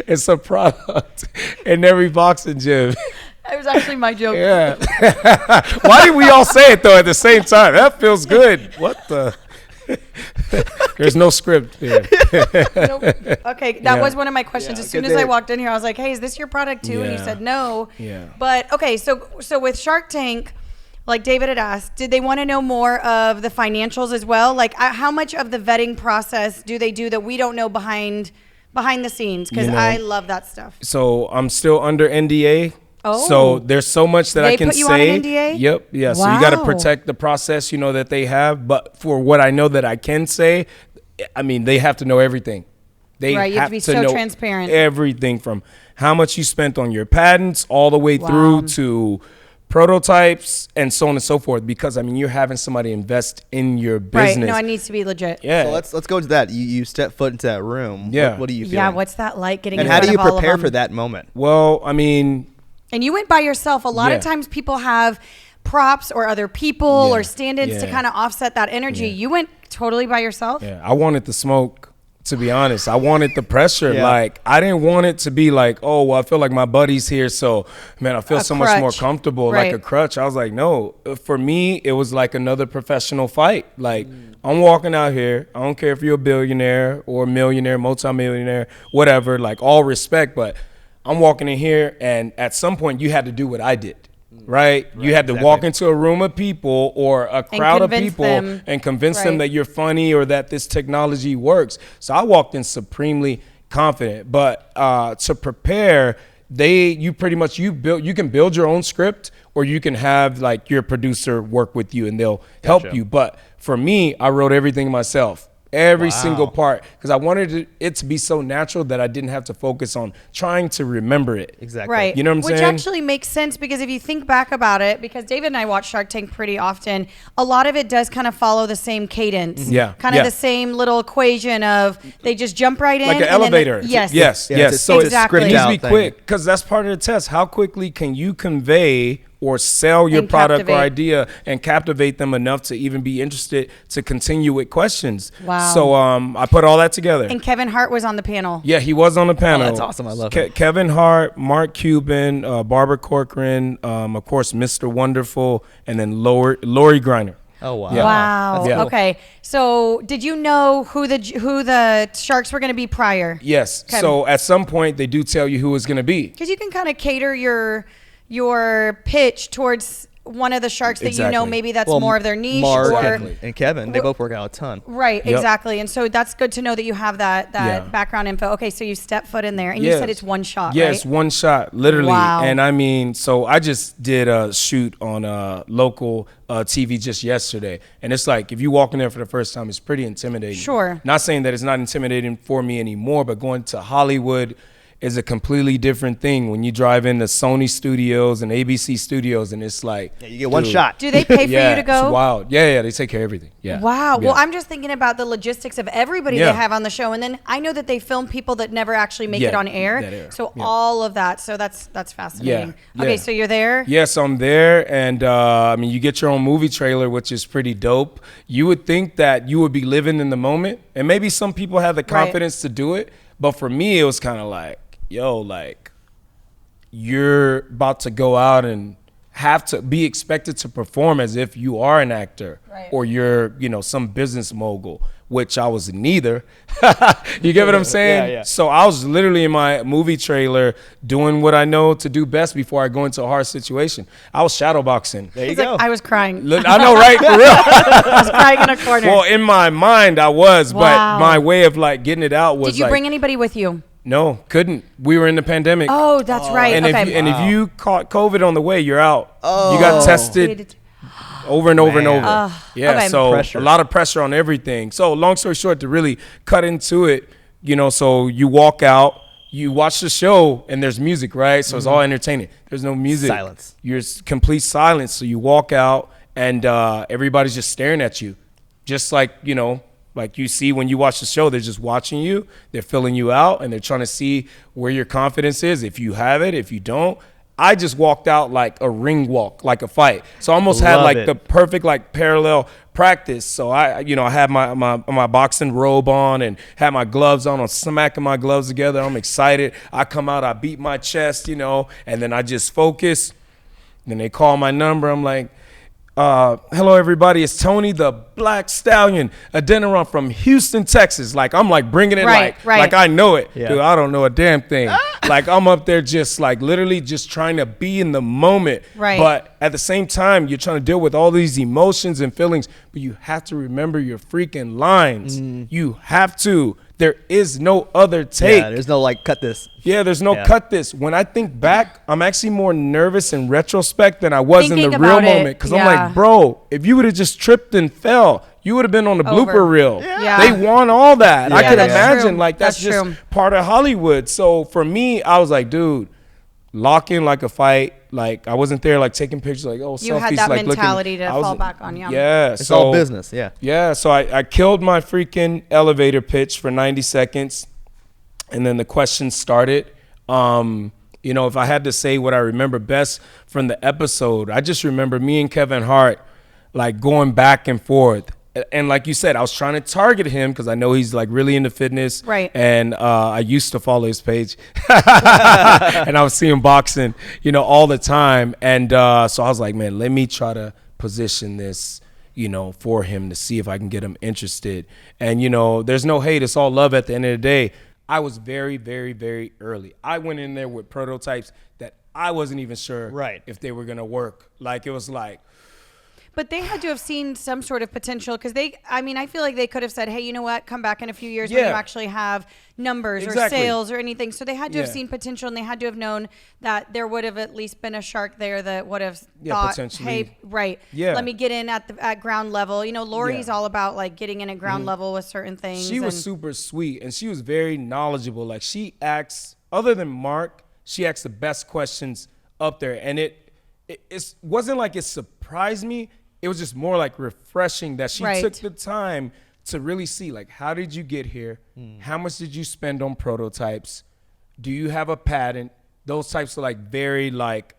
it's a product in every boxing gym. It was actually my joke. Yeah. Why did we all say it, though, at the same time? That feels good. What the? There's no script here. Nope. Okay, that was one of my questions. As soon as I walked in here, I was like, hey, is this your product too? And you said no. Yeah. But okay, so with Shark Tank, like David had asked, did they want to know more of the financials as well? Like how much of the vetting process do they do that we don't know behind the scenes? Because I love that stuff. So I'm still under NDA. Oh. So there's so much that I can say. They put you on an NDA? Yep. Yeah. So you got to protect the process, you know, that they have. But for what I know that I can say, I mean, they have to know everything. They you have to be so transparent. Everything from how much you spent on your patents all the way through to prototypes and so on and so forth. Because I mean, you're having somebody invest in your business. Right. No, it needs to be legit. Yeah. So let's go into that. You step foot into that room. Yeah. What do you feel? Yeah. What's that like getting? And in how do front you of all of prepare them? for that moment? Well, I mean. And you went by yourself. A lot of times people have props or other people or stand-ins to kind of offset that energy. You went totally by yourself? Yeah, I wanted the smoke, to be honest. I wanted the pressure. Like, I didn't want it to be like, oh, well, I feel like my buddy's here, so, man, I feel so much more comfortable, like a crutch. I was like, no. For me, it was like another professional fight. Like, I'm walking out here. I don't care if you're a billionaire or a millionaire, multimillionaire, whatever, like, all respect, but I'm walking in here, and at some point, you had to do what I did, right? You had to walk into a room of people or a crowd of people and convince them that you're funny or that this technology works. So I walked in supremely confident. But to prepare, you can build your own script, or you can have like your producer work with you and they'll help you. But for me, I wrote everything myself. Every single part, because I wanted it to be so natural that I didn't have to focus on trying to remember it. Exactly. Right. You know what I'm saying? Which actually makes sense, because if you think back about it, because David and I watch Shark Tank pretty often, a lot of it does kind of follow the same cadence. Yeah. Kind of the same little equation of they just jump right in. Like an elevator. Yes. Yes. So exactly. It needs to be quick, because that's part of the test. How quickly can you convey or sell your product or idea and captivate them enough to even be interested to continue with questions? Wow. So I put all that together. And Kevin Hart was on the panel. Yeah, he was on the panel. Oh, that's awesome. I love it. Kevin Hart, Mark Cuban, Barbara Corcoran, of course, Mr. Wonderful, and then Lori Griner. Oh, wow. Yeah. Wow. Yeah. Okay. So did you know who the sharks were going to be prior? Yes. Okay. So at some point they do tell you who it's going to be. Because you can kind of cater your pitch towards one of the sharks that you know Exactly. maybe that's Well, more of their niche. Mark or, Exactly. and Kevin, they both work out a ton. Right, Yep. exactly. And so that's good to know that you have that Yeah. background info. Okay, so you step foot in there, and you Yes. said it's one shot, Yes, right? one shot, literally. Wow. And I mean, so I just did a shoot on local TV just yesterday. And it's like, if you walk in there for the first time, it's pretty intimidating. Sure. Not saying that it's not intimidating for me anymore, but going to Hollywood is a completely different thing when you drive into Sony studios and ABC studios, and it's like, Yeah, you get one dude, shot. Do they pay for yeah, you to go? It's wild. Yeah, they take care of everything. Yeah. Wow. Yeah. Well, I'm just thinking about the logistics of everybody Yeah. they have on the show, and then I know that they film people that never actually make Yeah, it on air. that air. So Yeah. all of that. So that's fascinating. Yeah, Okay, yeah. so you're there. Yes, I'm there, and I mean, you get your own movie trailer, which is pretty dope. You would think that you would be living in the moment, and maybe some people have the confidence to do it, but for me, it was kind of like, yo, like, you're about to go out and have to be expected to perform as if you are an actor, Right. or you're, some business mogul, which I was neither. You get what I'm saying? Yeah. So I was literally in my movie trailer doing what I know to do best before I go into a hard situation. I was shadowboxing. There you He's go. like, I was crying. I know, right? For real. I was crying in a corner. Well, in my mind, I was, Wow. but my way of like getting it out was Did you like, bring anybody with you? no, couldn't. We were in the pandemic. Oh, that's right. And Okay. if you caught COVID on the way, you're out. You got tested over and over and Man. over. Yeah, okay. so Pressure. a lot of pressure on everything. So long story short, to really cut into it, so you walk out, you watch the show, and there's music, right? So it's all entertaining. There's no music. Silence. You're complete silence. So you walk out, and everybody's just staring at you, just like like you see when you watch the show. They're just watching you. They're filling you out, and they're trying to see where your confidence is. If you have it, if you don't. I just walked out like a ring walk, like a fight. So I almost had Love like it. the perfect like parallel practice. So I had my boxing robe on and had my gloves on. I'm smacking my gloves together. I'm excited. I come out, I beat my chest, and then I just focus. Then they call my number. I'm like, hello everybody, it's Tony the Black Stallion Adeniran from Houston, Texas. Like I'm like bringing it Right. like I know it. Yeah. Dude, I don't know a damn thing. Like I'm up there just like literally just trying to be in the moment. Right. But at the same time, you're trying to deal with all these emotions and feelings, but you have to remember your freaking lines. You have to. There is no other take. Yeah, there's no like cut this. Yeah, there's no Yeah. cut this. When I think back, I'm actually more nervous in retrospect than I was in Thinking the real about it, moment. Because I'm yeah. like, bro, if you would have just tripped and fell, you would have been on the Over. blooper reel. Yeah. They won all that. I Yeah, could that's imagine. true. Like, that's just true. part of Hollywood. So for me, I was like, dude, lock in like a fight. Like, I wasn't there like taking pictures like, oh, You selfies. had that like, mentality looking, to fall back on, yeah. Yeah. It's all business. Yeah. Yeah, so I killed my freaking elevator pitch for 90 seconds, and then the questions started. If I had to say what I remember best from the episode, I just remember me and Kevin Hart like going back and forth. And like you said, I was trying to target him because I know he's like really into fitness. Right. And I used to follow his page. And I was seeing boxing, all the time. And so I was like, man, let me try to position this, for him to see if I can get him interested. And, there's no hate. It's all love at the end of the day. I was very, very, very early. I went in there with prototypes that I wasn't even sure Right. if they were going to work. Like, it was like, But they had to have seen some sort of potential because I feel like they could have said, hey, you know what? Come back in a few years when you Yeah. actually have numbers or Exactly. sales or anything. So they had to have Yeah. seen potential, and they had to have known that there would have at least been a shark there that would have Yeah, thought, potentially. hey, right, Yeah. let me get in at ground level. Lori's Yeah. all about like getting in at ground level with certain things. she was and- super sweet, and she was very knowledgeable. Like, she asks, other than Mark, she asked the best questions up there. And it wasn't like it surprised me. It was just more like refreshing that she Right. took the time to really see, like, how did you get here? How much did you spend on prototypes? Do you have a patent? Those types of like very like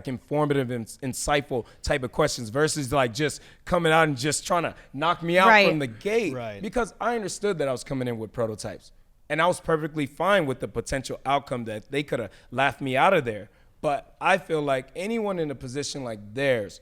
informative and insightful type of questions versus like just coming out and just trying to knock me out Right. from the gate. Right. Because I understood that I was coming in with prototypes, and I was perfectly fine with the potential outcome that they could have laughed me out of there. But I feel like anyone in a position like theirs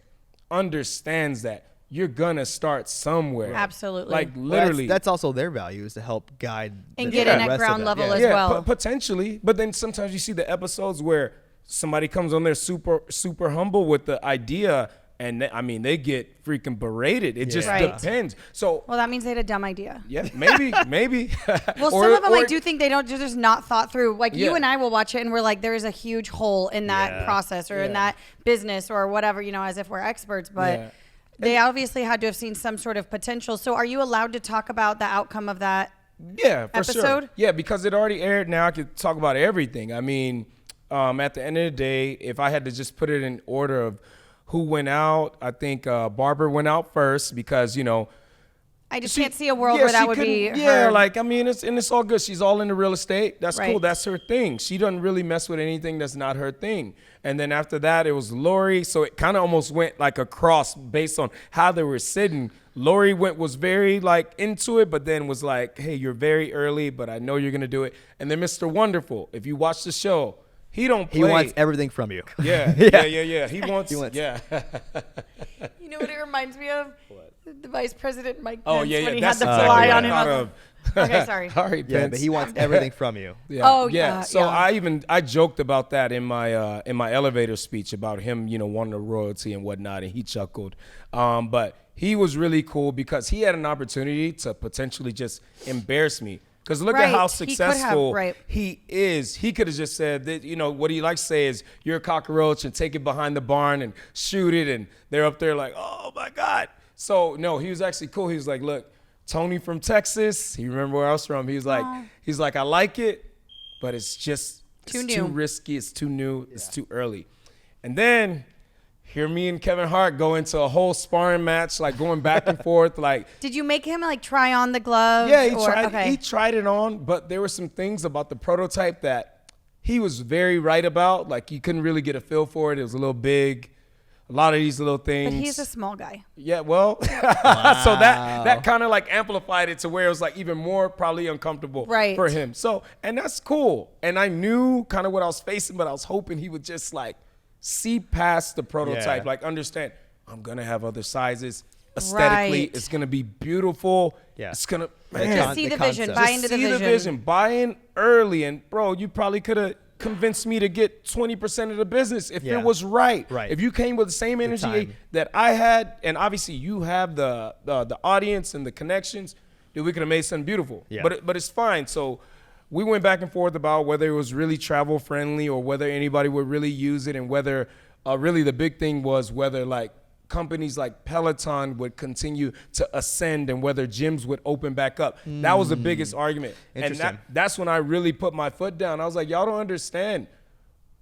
understands that you're gonna start somewhere. Absolutely. Like Well, literally. that's also their value, is to help guide And the get in rest at of ground that. level Yeah. as yeah, well. Potentially. But then sometimes you see the episodes where somebody comes on there super humble with the idea, and they get freaking berated. It just Right. depends. So Well, that means they had a dumb idea. yeah, maybe. Well, some of them I do think they don't, they're just not thought through. Like you Yeah. and I will watch it and we're like, there is a huge hole in that Yeah. process or in Yeah. that business or whatever, as if we're experts, but Yeah. they obviously had to have seen some sort of potential. So are you allowed to talk about the outcome of that? Yeah, for sure. Episode? Yeah, because it already aired. Now I could talk about everything. I mean, at the end of the day, if I had to just put it in order of who went out, I think Barbara went out first because, I just can't see a world where that would be her. Yeah, like, it's all good. She's all into real estate. That's cool. Right. That's her thing. She doesn't really mess with anything that's not her thing. And then after that, it was Lori. So it kind of almost went like a cross based on how they were sitting. Lori was very like into it, but then was like, hey, you're very early, but I know you're going to do it. And then Mr. Wonderful, if you watch the show, he don't play. He wants everything from you. Yeah. He wants. Yeah. You know what it reminds me of? The Vice President Mike Pence Oh yeah. when he That's had the exactly fly what on I him. thought of. Okay, sorry. Sorry, Yeah, Pence. but he wants everything from you. Yeah. Oh, yeah. yeah, So yeah. I joked about that in my elevator speech about him, wanting the royalty and whatnot, and he chuckled. But he was really cool because he had an opportunity to potentially just embarrass me. Because look at how Right. He could have, successful right. he is. He could have just said that, what he likes to say is, you're a cockroach, and take it behind the barn and shoot it. And they're up there like, oh my God. So no, he was actually cool. He was like, look, Tony from Texas. He remember where I was from. He's like, I like it, but it's just Too too new. risky. It's too new. It's too early. And then hear me and Kevin Hart go into a whole sparring match, like going back and forth, like. Did you make him like try on the gloves? Yeah, he or, tried. Okay. He tried it on, but there were some things about the prototype that he was very right about. Like you couldn't really get a feel for it. It was a little big. A lot of these little things. But he's a small guy. Yeah, well, so that kind of like amplified it to where it was like even more probably uncomfortable Right. for him. So, and that's cool. And I knew kind of what I was facing, but I was hoping he would just like see past the prototype, Yeah. like understand I'm gonna have other sizes. Aesthetically, Right. it's gonna be beautiful. Yeah. It's gonna Just see the vision. concept. Buy just into the see vision. the vision. Buy in early, and bro, you probably could have convinced me to get 20% of the business if Yeah. it was right. Right. If you came with the same energy time. that I had, and obviously you have the audience and the connections, dude, we could have made something beautiful. Yeah. But it's fine. So we went back and forth about whether it was really travel friendly or whether anybody would really use it, and whether really the big thing was whether like companies like Peloton would continue to ascend and whether gyms would open back up. That was the biggest argument. And Interesting. that's when I really put my foot down. I was like, y'all don't understand.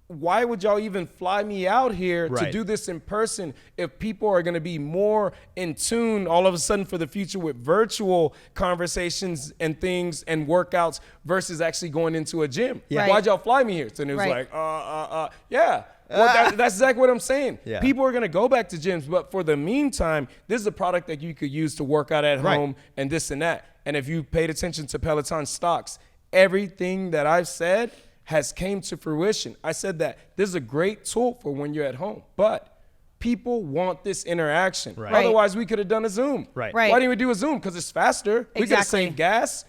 Why would y'all even fly me out here to Right. do this in person if people are going to be more in tune all of a sudden for the future with virtual conversations and things and workouts versus actually going into a gym? Yeah. Why'd y'all fly me here? And it was Right. like, yeah. Well, that's exactly what I'm saying. Yeah. People are going to go back to gyms, but for the meantime, this is a product that you could use to work out at Right. home and this and that. And if you paid attention to Peloton stocks, everything that I've said has came to fruition. I said that this is a great tool for when you're at home, but people want this interaction. Right. Right. Otherwise, we could have done a Zoom. Right. Right. Why didn't we do a Zoom? Because it's faster. We could have Exactly. saved gas.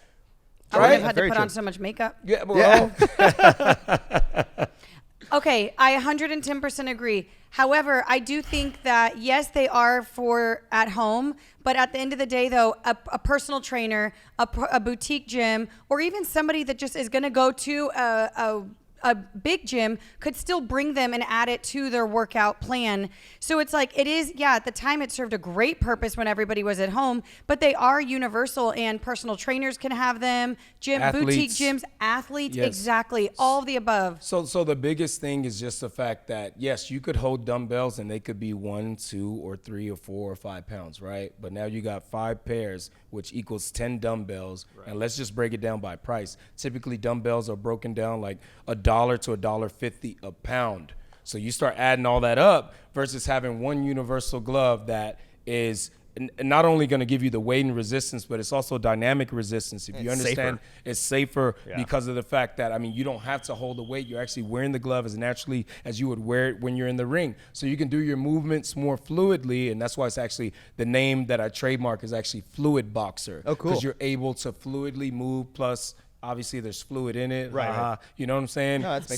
I would have Right? had to Very put true. on so much makeup. Yeah, well, Okay, I 110% agree. However, I do think that, yes, they are for at home, but at the end of the day, though, a personal trainer, a boutique gym, or even somebody that just is going to go to a big gym could still bring them and add it to their workout plan. So it's like, it is, yeah, at the time it served a great purpose when everybody was at home, but they are universal and personal trainers can have them, boutique Athletes. gyms, athletes, Yes. exactly, all of the above. So the biggest thing is just the fact that, yes, you could hold dumbbells and they could be 1, 2, or 3, or 4, or 5 pounds, right? But now you got 5 pairs, which equals 10 dumbbells. Right. And let's just break it down by price. Typically, dumbbells are broken down like $1 to $1.50 a pound. So you start adding all that up versus having one universal glove that is not only going to give you the weight and resistance, but it's also dynamic resistance. If you understand, it's safer because of the fact that, I mean, you don't have to hold the weight. You're actually wearing the glove as naturally as you would wear it when you're in the ring. So you can do your movements more fluidly, and that's why it's actually the name that I trademark is actually Fluid Boxer. Oh, cool. Because you're able to fluidly move, plus obviously there's fluid in it. Right. You know what I'm saying? No, that makes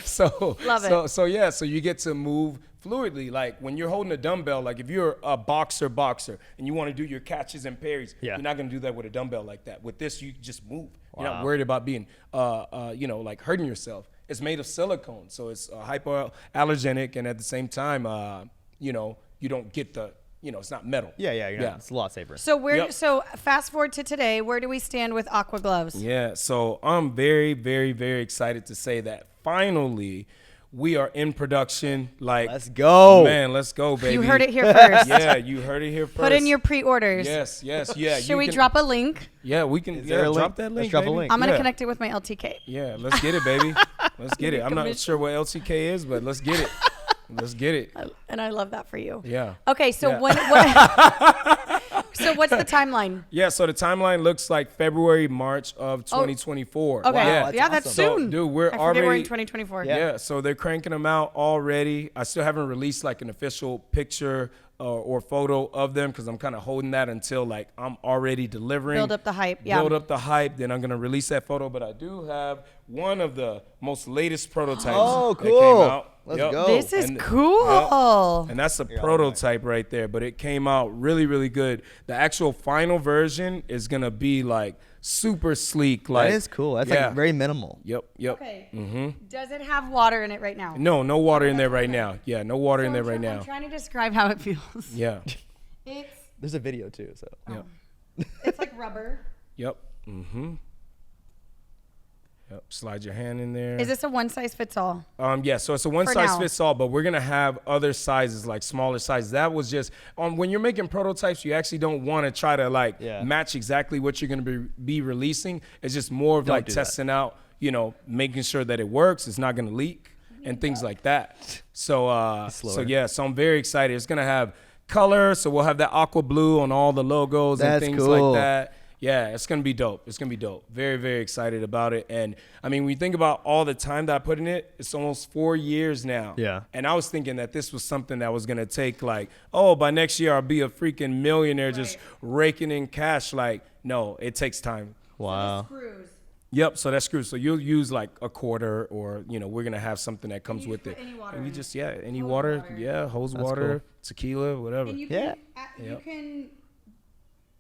sense. Love it. So you get to move fluidly. Like when you're holding a dumbbell, like if you're a boxer and you want to do your catches and parries, you're not going to do that with a dumbbell like that. With this, you just move. You're not worried about being, like hurting yourself. It's made of silicone, so it's hypoallergenic, and at the same time, you don't get the, it's not metal. It's a lot safer. So so fast forward to today, where do we stand with Aqua Gloves? Yeah, so I'm very, very, very excited to say that finally we are in production. Like, let's go, man, let's go, baby. You heard it here first. Yeah, you heard it here first. Put in your pre-orders. Yes, yeah. Should we drop a link? Yeah, we can. Drop that link. Let's drop a link. I'm gonna connect it with my LTK. Yeah, let's get it, baby. Let's get it. I'm not sure what LTK is, but let's get it. Let's get it. And I love that for you. Yeah. Okay, so so what's the timeline? Yeah, so the timeline looks like February, March of 2024. Okay. Wow, That's So, soon. dude, we're I already forget we're in 2024. Yeah, so they're cranking them out already. I still haven't released like an official picture or photo of them because I'm kind of holding that until like I'm already delivering. Build up the hype. Yeah. Build up the hype. Then I'm gonna release that photo. But I do have one of the most latest prototypes. Oh, that cool. came out. Let's Yep. go. This is And- cool. And that's a prototype right there, but it came out really, really good. The actual final version is gonna be like super sleek. Like, that is cool. That's like very minimal. Yep. Okay. Does it have water in it right now? No water in there right now. Yeah, no water in there right now. I'm trying to describe how it feels. Yeah. There's a video too. So It's like rubber. Yep. Yep. Slide your hand in there. Is this a one size fits all? Yeah, so it's a one size fits all, but we're gonna have other sizes, like smaller sizes. That was just when you're making prototypes, you actually don't want to try to match exactly what you're gonna be releasing. It's just more of like testing out, making sure that it works, it's not gonna leak, and things like that. So so I'm very excited. It's gonna have color, so we'll have that aqua blue on all the logos and things like that. Yeah, it's going to be dope. It's going to be dope. Very, very excited about it. And, I mean, when you think about all the time that I put in it, it's almost 4 years now. Yeah. And I was thinking that this was something that was going to take, like, by next year I'll be a freaking millionaire just raking in cash. Like, no, it takes time. wow. Screws. Yep, so that's screws. So you'll use, like, a quarter or, we're going to have something that comes with it. Any water And we in it. just, any Hose water. water. Yeah, hose That's water, cool. tequila, whatever. And you can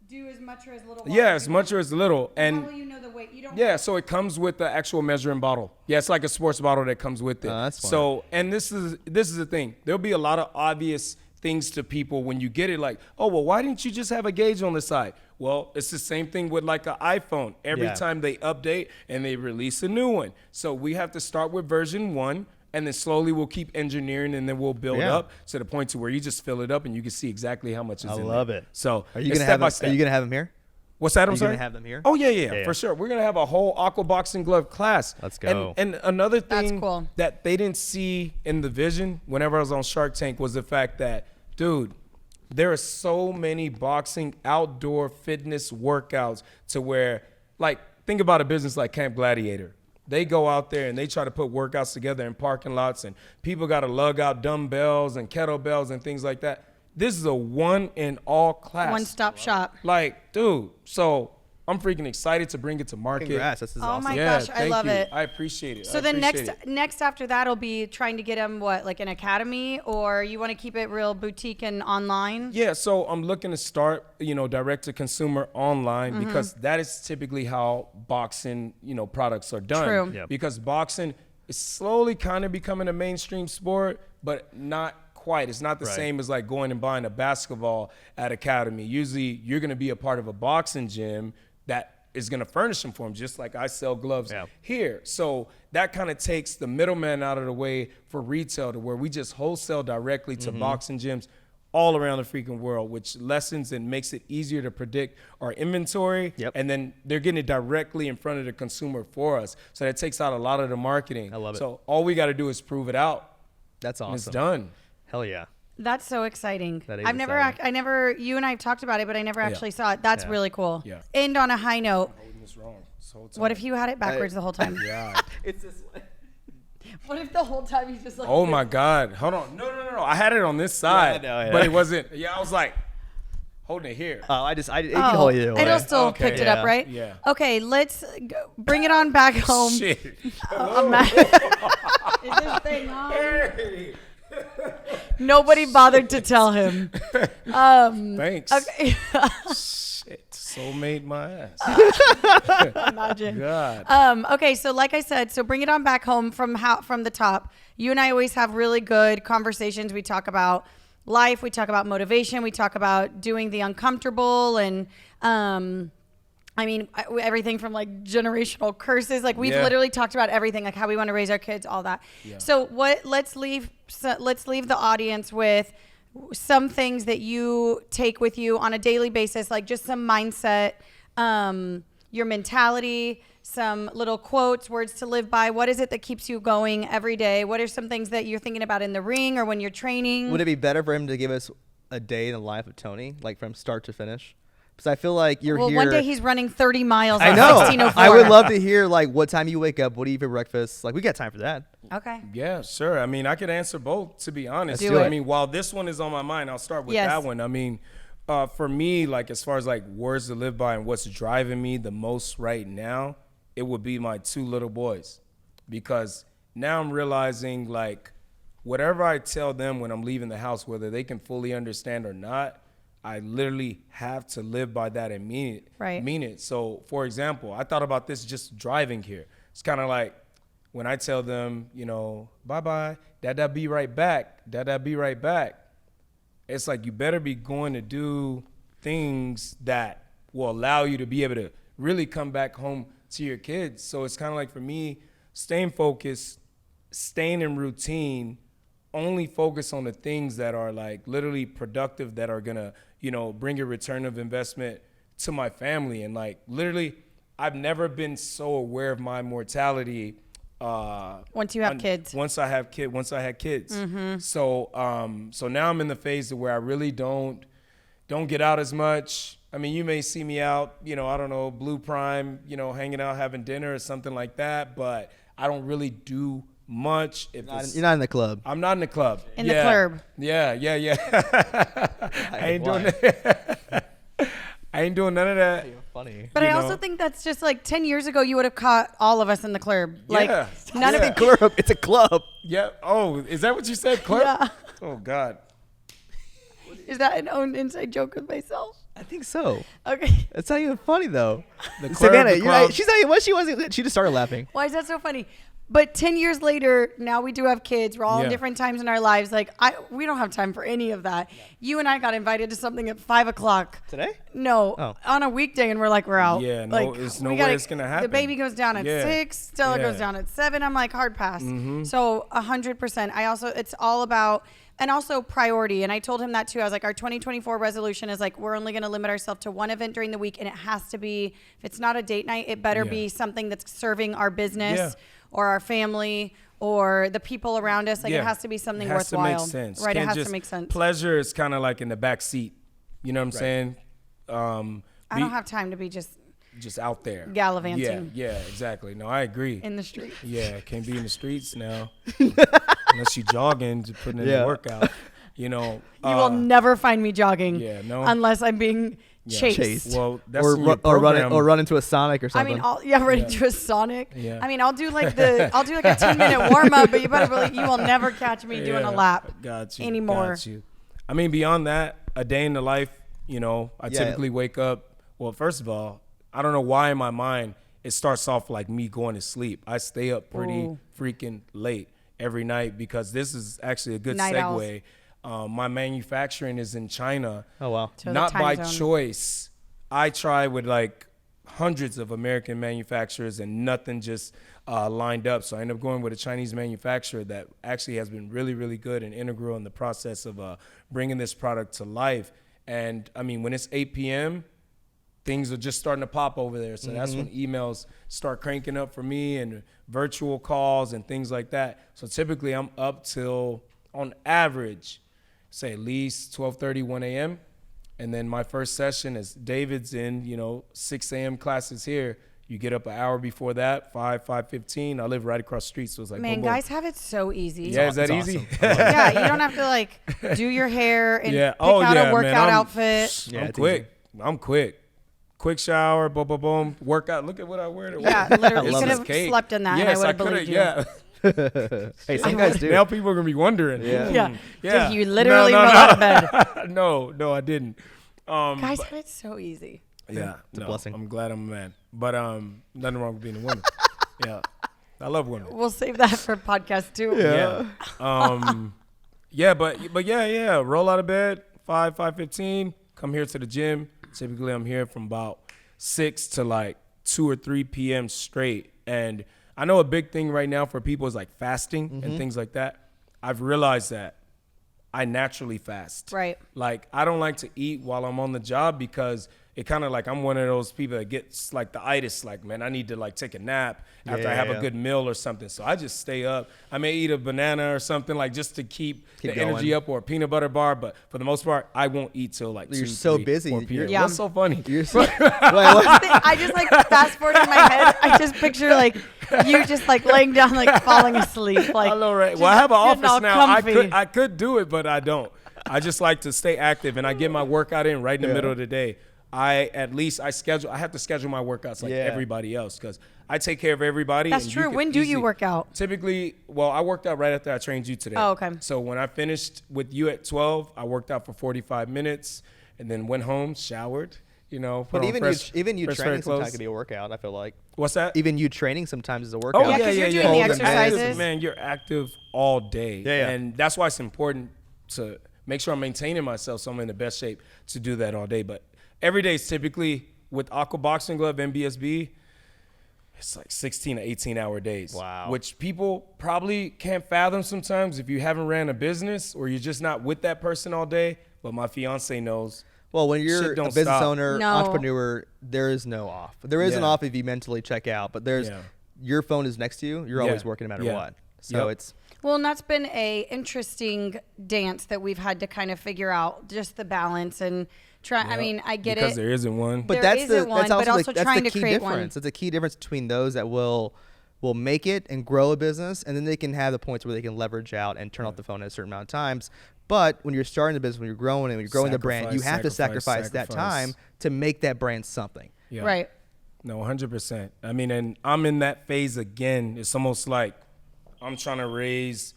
do as much or as little water. Yeah, as much or as little. How And will you know the weight? You don't. yeah, so it comes with the actual measuring bottle. Yeah, it's like a sports bottle that comes with it. that's fine. So, and this is the thing. There'll be a lot of obvious things to people when you get it, like, oh, well, why didn't you just have a gauge on the side? Well, it's the same thing with like an iPhone. Every time they update and they release a new one. So we have to start with version 1. And then slowly we'll keep engineering, and then we'll build up to the point to where you just fill it up and you can see exactly how much is in there. I love it. So Are you gonna have them here? What's that? Are I'm you sorry. gonna have them here? Oh yeah, for sure. We're gonna have a whole aqua boxing glove class. Let's go. And another thing cool. that they didn't see in the vision whenever I was on Shark Tank was the fact that, dude, there are so many boxing outdoor fitness workouts to where, like, think about a business like Camp Gladiator. They go out there and they try to put workouts together in parking lots, and people got to lug out dumbbells and kettlebells and things like that. This is a one and all class. One-stop shop. Like, dude, so I'm freaking excited to bring it to market. Congrats. This is Oh awesome. my Yeah, gosh, I thank love you. it. I appreciate it. So I then appreciate it. next after that will be trying to get them like an academy, or you want to keep it real boutique and online? Yeah, so I'm looking to start, direct to consumer online because that is typically how boxing, products are done. True. Yep. Because boxing is slowly kind of becoming a mainstream sport, but not quite. It's not the same as like going and buying a basketball at academy. Usually you're going to be a part of a boxing gym that is going to furnish them for them, just like I sell gloves here. So that kind of takes the middleman out of the way for retail, to where we just wholesale directly to boxing gyms all around the freaking world, which lessens and makes it easier to predict our inventory. And then they're getting it directly in front of the consumer for us. So that takes out a lot of the marketing. I love it. So all we got to do is prove it out. That's awesome. And it's done. Hell yeah. That's so exciting. That is I've never, exciting. I never, you and I have talked about it, but I never actually saw it. That's Yeah. really cool. Yeah. End on a high note. Holding this wrong this whole time. What if you had it backwards the whole time? Yeah. It's this way. What if the whole time he's just like, Oh my God. Hold on. No. I had it on this side, I know. but it wasn't. Yeah, I was like holding it here. Oh, it can hold either way. it'll still Okay. picked it up, Yeah. right? Yeah. Okay, let's bring it on back home. Shit. Is this thing on? Nobody bothered to tell him. Thanks. Okay. Shit. Soulmate my ass. Imagine. God. Okay, so like I said, so bring it on back home from the top. You and I always have really good conversations. We talk about life, we talk about motivation, we talk about doing the uncomfortable, and I mean everything from like generational curses. Like we've literally talked about everything, like how we want to raise our kids, all that. Yeah. So let's leave the audience with some things that you take with you on a daily basis, like just some mindset, your mentality, some little quotes, words to live by. What is it that keeps you going every day? What are some things that you're thinking about in the ring or when you're training? Would it be better for him to give us a day in the life of Tony, like from start to finish? Because I feel like you're here. Well, one day he's running 30 miles I on know. 1604. I would love to hear like what time you wake up, what do you eat for breakfast? Like we got time for that. Okay. Yeah, sure. I mean, I could answer both, to be honest. Let's do it. I mean, while this one is on my mind, I'll start with Yes. that one. I mean, for me, like as far as like words to live by and what's driving me the most right now, it would be my 2 little boys. Because now I'm realizing like whatever I tell them when I'm leaving the house, whether they can fully understand or not, I literally have to live by that and mean it. Right. Mean it. So, for example, I thought about this just driving here. It's kind of like when I tell them, you know, bye-bye, Dad, be right back. Dad, be right back. It's like you better be going to do things that will allow you to be able to really come back home to your kids. So it's kind of like for me, staying focused, staying in routine, only focus on the things that are like literally productive, that are gonna, you know, bring a return of investment to my family. And like literally, I've never been so aware of my mortality. Once you have kids. Once I had kids. Mm-hmm. So now I'm in the phase where I really don't get out as much. I mean, you may see me out, you know, I don't know, Blue Prime, you know, hanging out, having dinner or something like that, but I don't really do much. You're not in the club. I'm not in the club. In the club. Yeah. I ain't doing that. I ain't doing none of that. You're funny. But I also think that's just like 10 years ago, you would have caught all of us in the club. Like Yeah. none of Yeah. it. Club. It's a club. Yeah. Oh, is that what you said, club? Yeah. Oh, God. Is that an own inside joke with myself? I think so. Okay. It's not even funny though. The club, Savannah, the you're club. not, she's not even. What she wasn't. She just started laughing. Why is that so funny? But 10 years later, now we do have kids. We're all in Yeah. different times in our lives. Like we don't have time for any of that. You and I got invited to something at 5:00. Today? No, Oh. on a weekday, and we're out. Yeah, no, like, it's no we way it's gonna happen. The baby goes down at Yeah. 6. Stella Yeah. goes down at 7. I'm like, hard pass. Mm-hmm. So 100%. It's all about, and also priority. And I told him that too. I was like, our 2024 resolution is like, we're only going to limit ourselves to one event during the week, and it has to be, if it's not a date night, it better Yeah. be something that's serving our business. Yeah. Or our family, or the people around us. Like Yeah. it has to be something It has worthwhile. to make sense. Right, Can't it has just- to make sense. Pleasure is kind of like in the back seat. You know what I'm saying? I don't have time to be just just out there. Gallivanting. Yeah, exactly. No, I agree. in the street. Yeah, can't be in the streets now. Unless you jogging, just putting in Yeah. the workout. You know. You will never find me jogging yeah, no. unless I'm being chased. Chased. Well, that's Or in your run program. run into a Sonic or I something. mean, run into a Sonic. Yeah. I mean, I'll do like a 10-minute warm up, but you better believe you will never catch me doing a Yeah, lap got you, anymore. Got you. I mean, beyond that, a day in the life, you know, I Yeah. typically wake up. Well, first of all, I don't know why in my mind it starts off like me going to sleep. I stay up pretty Ooh. freaking late every night because this is actually a good Night owls. segue. My manufacturing is in China. oh wow. So the Not time by zone. choice. I try with like hundreds of American manufacturers and nothing just lined up. So I ended up going with a Chinese manufacturer that actually has been really, really good and integral in the process of bringing this product to life. And I mean, when it's 8 p.m., things are just starting to pop over there. So that's when emails start cranking up for me and virtual calls and things like that. So typically I'm up till, on average, say at least 12:30, 1 a.m. And then my first session is David's in, 6 a.m. classes here. You get up an hour before that, 5:15. I live right across the street, so it's like, Man, boom, boom. guys have it so easy. Yeah, is that It's easy? awesome. Yeah, you don't have to like do your hair and Yeah. pick Oh, out yeah, a workout man. outfit. Yeah, I'm it's quick. I'm quick. Quick shower, boom, boom, boom. Workout. Look at what I wear to work. Yeah, literally. You love could this have cake. slept in that and I Yes, would have coulda, believed you. Yeah. Hey, some guys do. Now people are gonna be wondering. Yeah. Yeah. Yeah. Did you literally No, roll no. out of bed? No, I didn't. Guys have it so easy. Yeah, a blessing. I'm glad I'm a man. But nothing wrong with being a woman. Yeah, I love women. We'll save that for podcast 2. Yeah. But yeah. Roll out of bed 5:15. Come here to the gym. Typically, I'm here from about 6 to like 2 or 3 p.m. straight. And I know a big thing right now for people is like fasting and things like that. I've realized that I naturally fast. Right. Like, I don't like to eat while I'm on the job because it kind of like I'm one of those people that gets like the itis. Like, man, I need to like take a nap after I have a good meal or something. So I just stay up. I may eat a banana or something like just to keep the going. energy up, or a peanut butter bar. But for the most part, I won't eat till like You're 2, so 3, busy. 4 p.m. Yeah. What's so funny? You're so, wait, what? I just like fast forward in my head. I just picture like you just like laying down, like falling asleep. Like, I know, right? Well, I have an getting all office now. comfy. I could do it, but I don't. I just like to stay active, and I get my workout in right in the middle of the day. I have to schedule my workouts like everybody else because I take care of everybody. That's and true. can When do you easily- work out? Typically, well, I worked out right after I trained you today. Oh, okay. So when I finished with you at 12, I worked out for 45 minutes and then went home, showered, put But on even fresh, you fresh training pair of clothes. sometimes could be a workout, I feel like. What's that? Even you training sometimes is a workout. Oh, Yeah, 'cause you're doing the Active, exercises. man, you're active all day. Yeah. And that's why it's important to make sure I'm maintaining myself so I'm in the best shape to do that all day. But every day is typically with Aqua Boxing Glove and BSB, it's like 16 to 18 hour days. Wow. Which people probably can't fathom sometimes if you haven't ran a business or you're just not with that person all day. But my fiance knows. Well, when you're Shit a don't business stop. owner, No. entrepreneur, there is no off. There is an Yeah. off if you mentally check out, but there's your phone is next to you. You're always working no matter Yeah. what. So Yep. it's Well, and that's been a interesting dance that we've had to kind of figure out, just the balance and try. I mean, I get because it. there isn't one. But There that's isn't one, that's but also that's trying the to key create one. difference. It's a key difference between those that will make it and grow a business, and then they can have the points where they can leverage out and turn off the phone at a certain amount of times. But when you're starting the business, when you're growing and when you're growing the brand, you have to sacrifice that time to make that brand something. Yeah. Right. No, 100%. I mean, and I'm in that phase again. It's almost like I'm trying to raise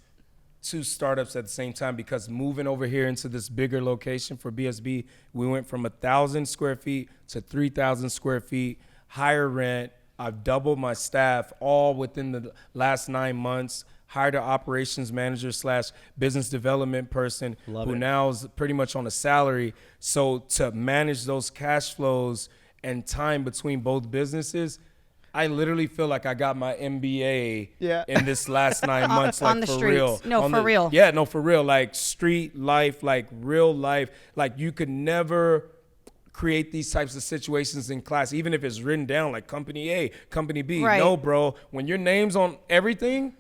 2 startups at the same time because moving over here into this bigger location for BSB, we went from 1,000 square feet to 3,000 square feet, higher rent. I've doubled my staff all within the last 9 months. Hired an operations manager / business development person who now is pretty much on a salary. So to manage those cash flows and time between both businesses, I literally feel like I got my MBA in this last 9 months, like on the for streets. real. No, On for real. Yeah, no, for real. Like street life, like real life. Like you could never create these types of situations in class, even if it's written down like company A, company B. Right. No, bro. When your name's on everything,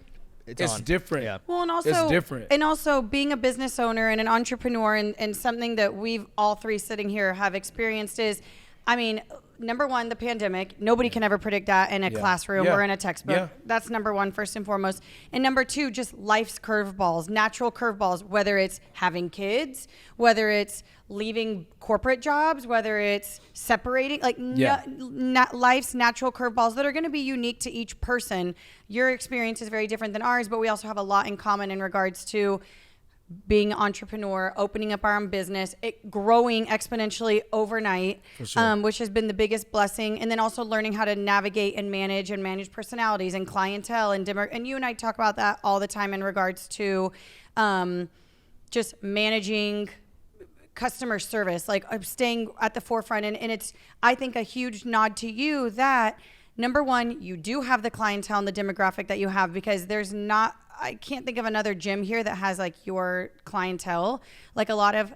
it's on. different. Yeah. Well, and also, it's different. And also being a business owner and an entrepreneur and something that we've all three sitting here have experienced is, I mean, number one, the pandemic. Nobody can ever predict that in a classroom or in a textbook. Yeah. That's number one, first and foremost. And number two, just life's curveballs, natural curveballs, whether it's having kids, whether it's leaving corporate jobs, whether it's separating, like life's natural curveballs that are going to be unique to each person. Your experience is very different than ours, but we also have a lot in common in regards to being an entrepreneur, opening up our own business, it growing exponentially overnight, which has been the biggest blessing. And then also learning how to navigate and manage personalities and clientele and you and I talk about that all the time in regards to just managing customer service, like staying at the forefront. And it's, I think, a huge nod to you that number one, you do have the clientele and the demographic that you have, because there's not, I can't think of another gym here that has like your clientele. Like a lot of,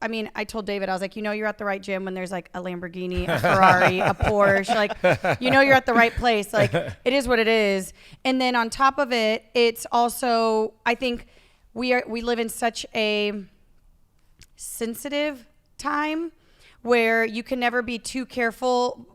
I mean, I told David, I was like, you're at the right gym when there's like a Lamborghini, a Ferrari, a Porsche, like, you're at the right place. Like it is what it is. And then on top of it, it's also, I think we live in such a sensitive time where you can never be too careful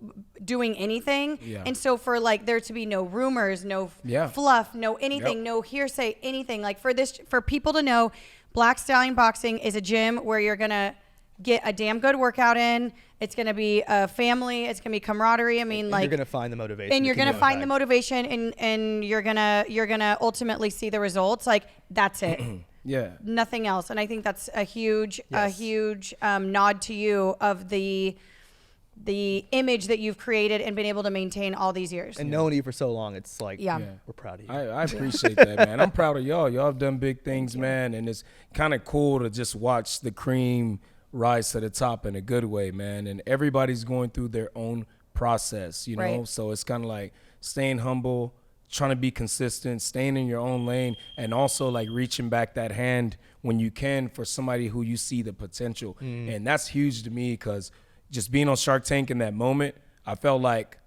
doing anything. Yeah. And so for like there to be no rumors, no fluff, no anything, no hearsay, anything, like for people to know, Black Stallion Boxing is a gym where you're going to get a damn good workout in. It's going to be a family. It's going to be camaraderie. I mean, like you're going to find the motivation. And you're going to find the motivation and you're going to ultimately see the results. Like that's it. Yeah. Nothing else. And I think that's a huge nod to you of the image that you've created and been able to maintain all these years. And knowing you for so long, it's like, we're proud of you. I appreciate that, man. I'm proud of y'all. Y'all have done big things, man. And it's kind of cool to just watch the cream rise to the top in a good way, man. And everybody's going through their own process, you know? Right. So it's kind of like staying humble, trying to be consistent, staying in your own lane, and also like reaching back that hand when you can for somebody who you see the potential. And that's huge to me because just being on Shark Tank in that moment, I felt like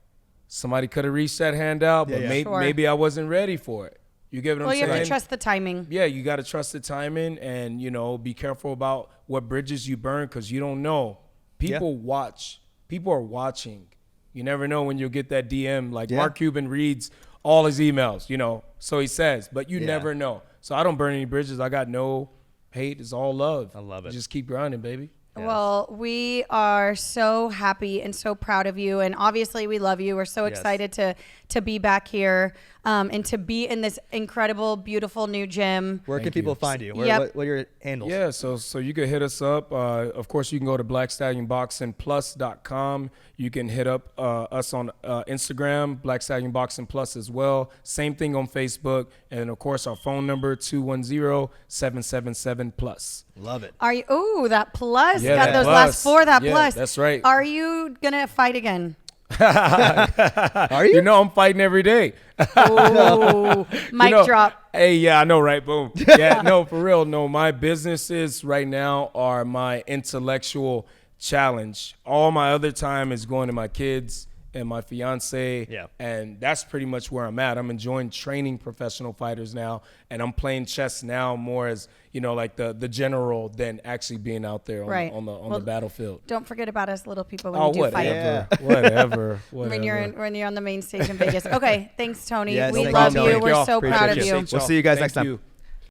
somebody could have reached that hand out, but maybe I wasn't ready for it. You get what I'm saying? Well, you have to trust the timing. Yeah, you got to trust the timing and, you know, be careful about what bridges you burn because you don't know. People watch. People are watching. You never know when you'll get that DM. Like Mark Cuban reads all his emails, you know, so he says, but you never know. So I don't burn any bridges. I got no hate. It's all love. I love it. Just keep grinding, baby. Yes. Well, we are so happy and so proud of you. And obviously we love you. We're so excited to be back here and to be in this incredible, beautiful new gym. Where can people find you? What are your handles? Yeah, so you can hit us up. Of course, you can go to blackstallionboxingplus.com. You can hit up us on Instagram, Black Stallion Boxing Plus as well. Same thing on Facebook. And, of course, our phone number, 210-777-PLUS. Love it. Are you? Ooh, that plus. Yeah, got that those plus. last four, that plus. That's right. Are you going to fight again? Are you? You know I'm fighting every day. Ooh, mic drop. Hey, yeah, I know, right? Boom. Yeah, no, for real. No, my businesses right now are my intellectual challenge. All my other time is going to my kids and my fiance. Yeah. And that's pretty much where I'm at. I'm enjoying training professional fighters now. And I'm playing chess now more as, you know, like the general than actually being out there on the battlefield. Don't forget about us little people when you do fight. Whatever. When you're on the main stage in Vegas. Okay, thanks, Tony. Yes, we thank love you, Tony. you. We're so Appreciate proud of it. you. We'll see you guys next time. You.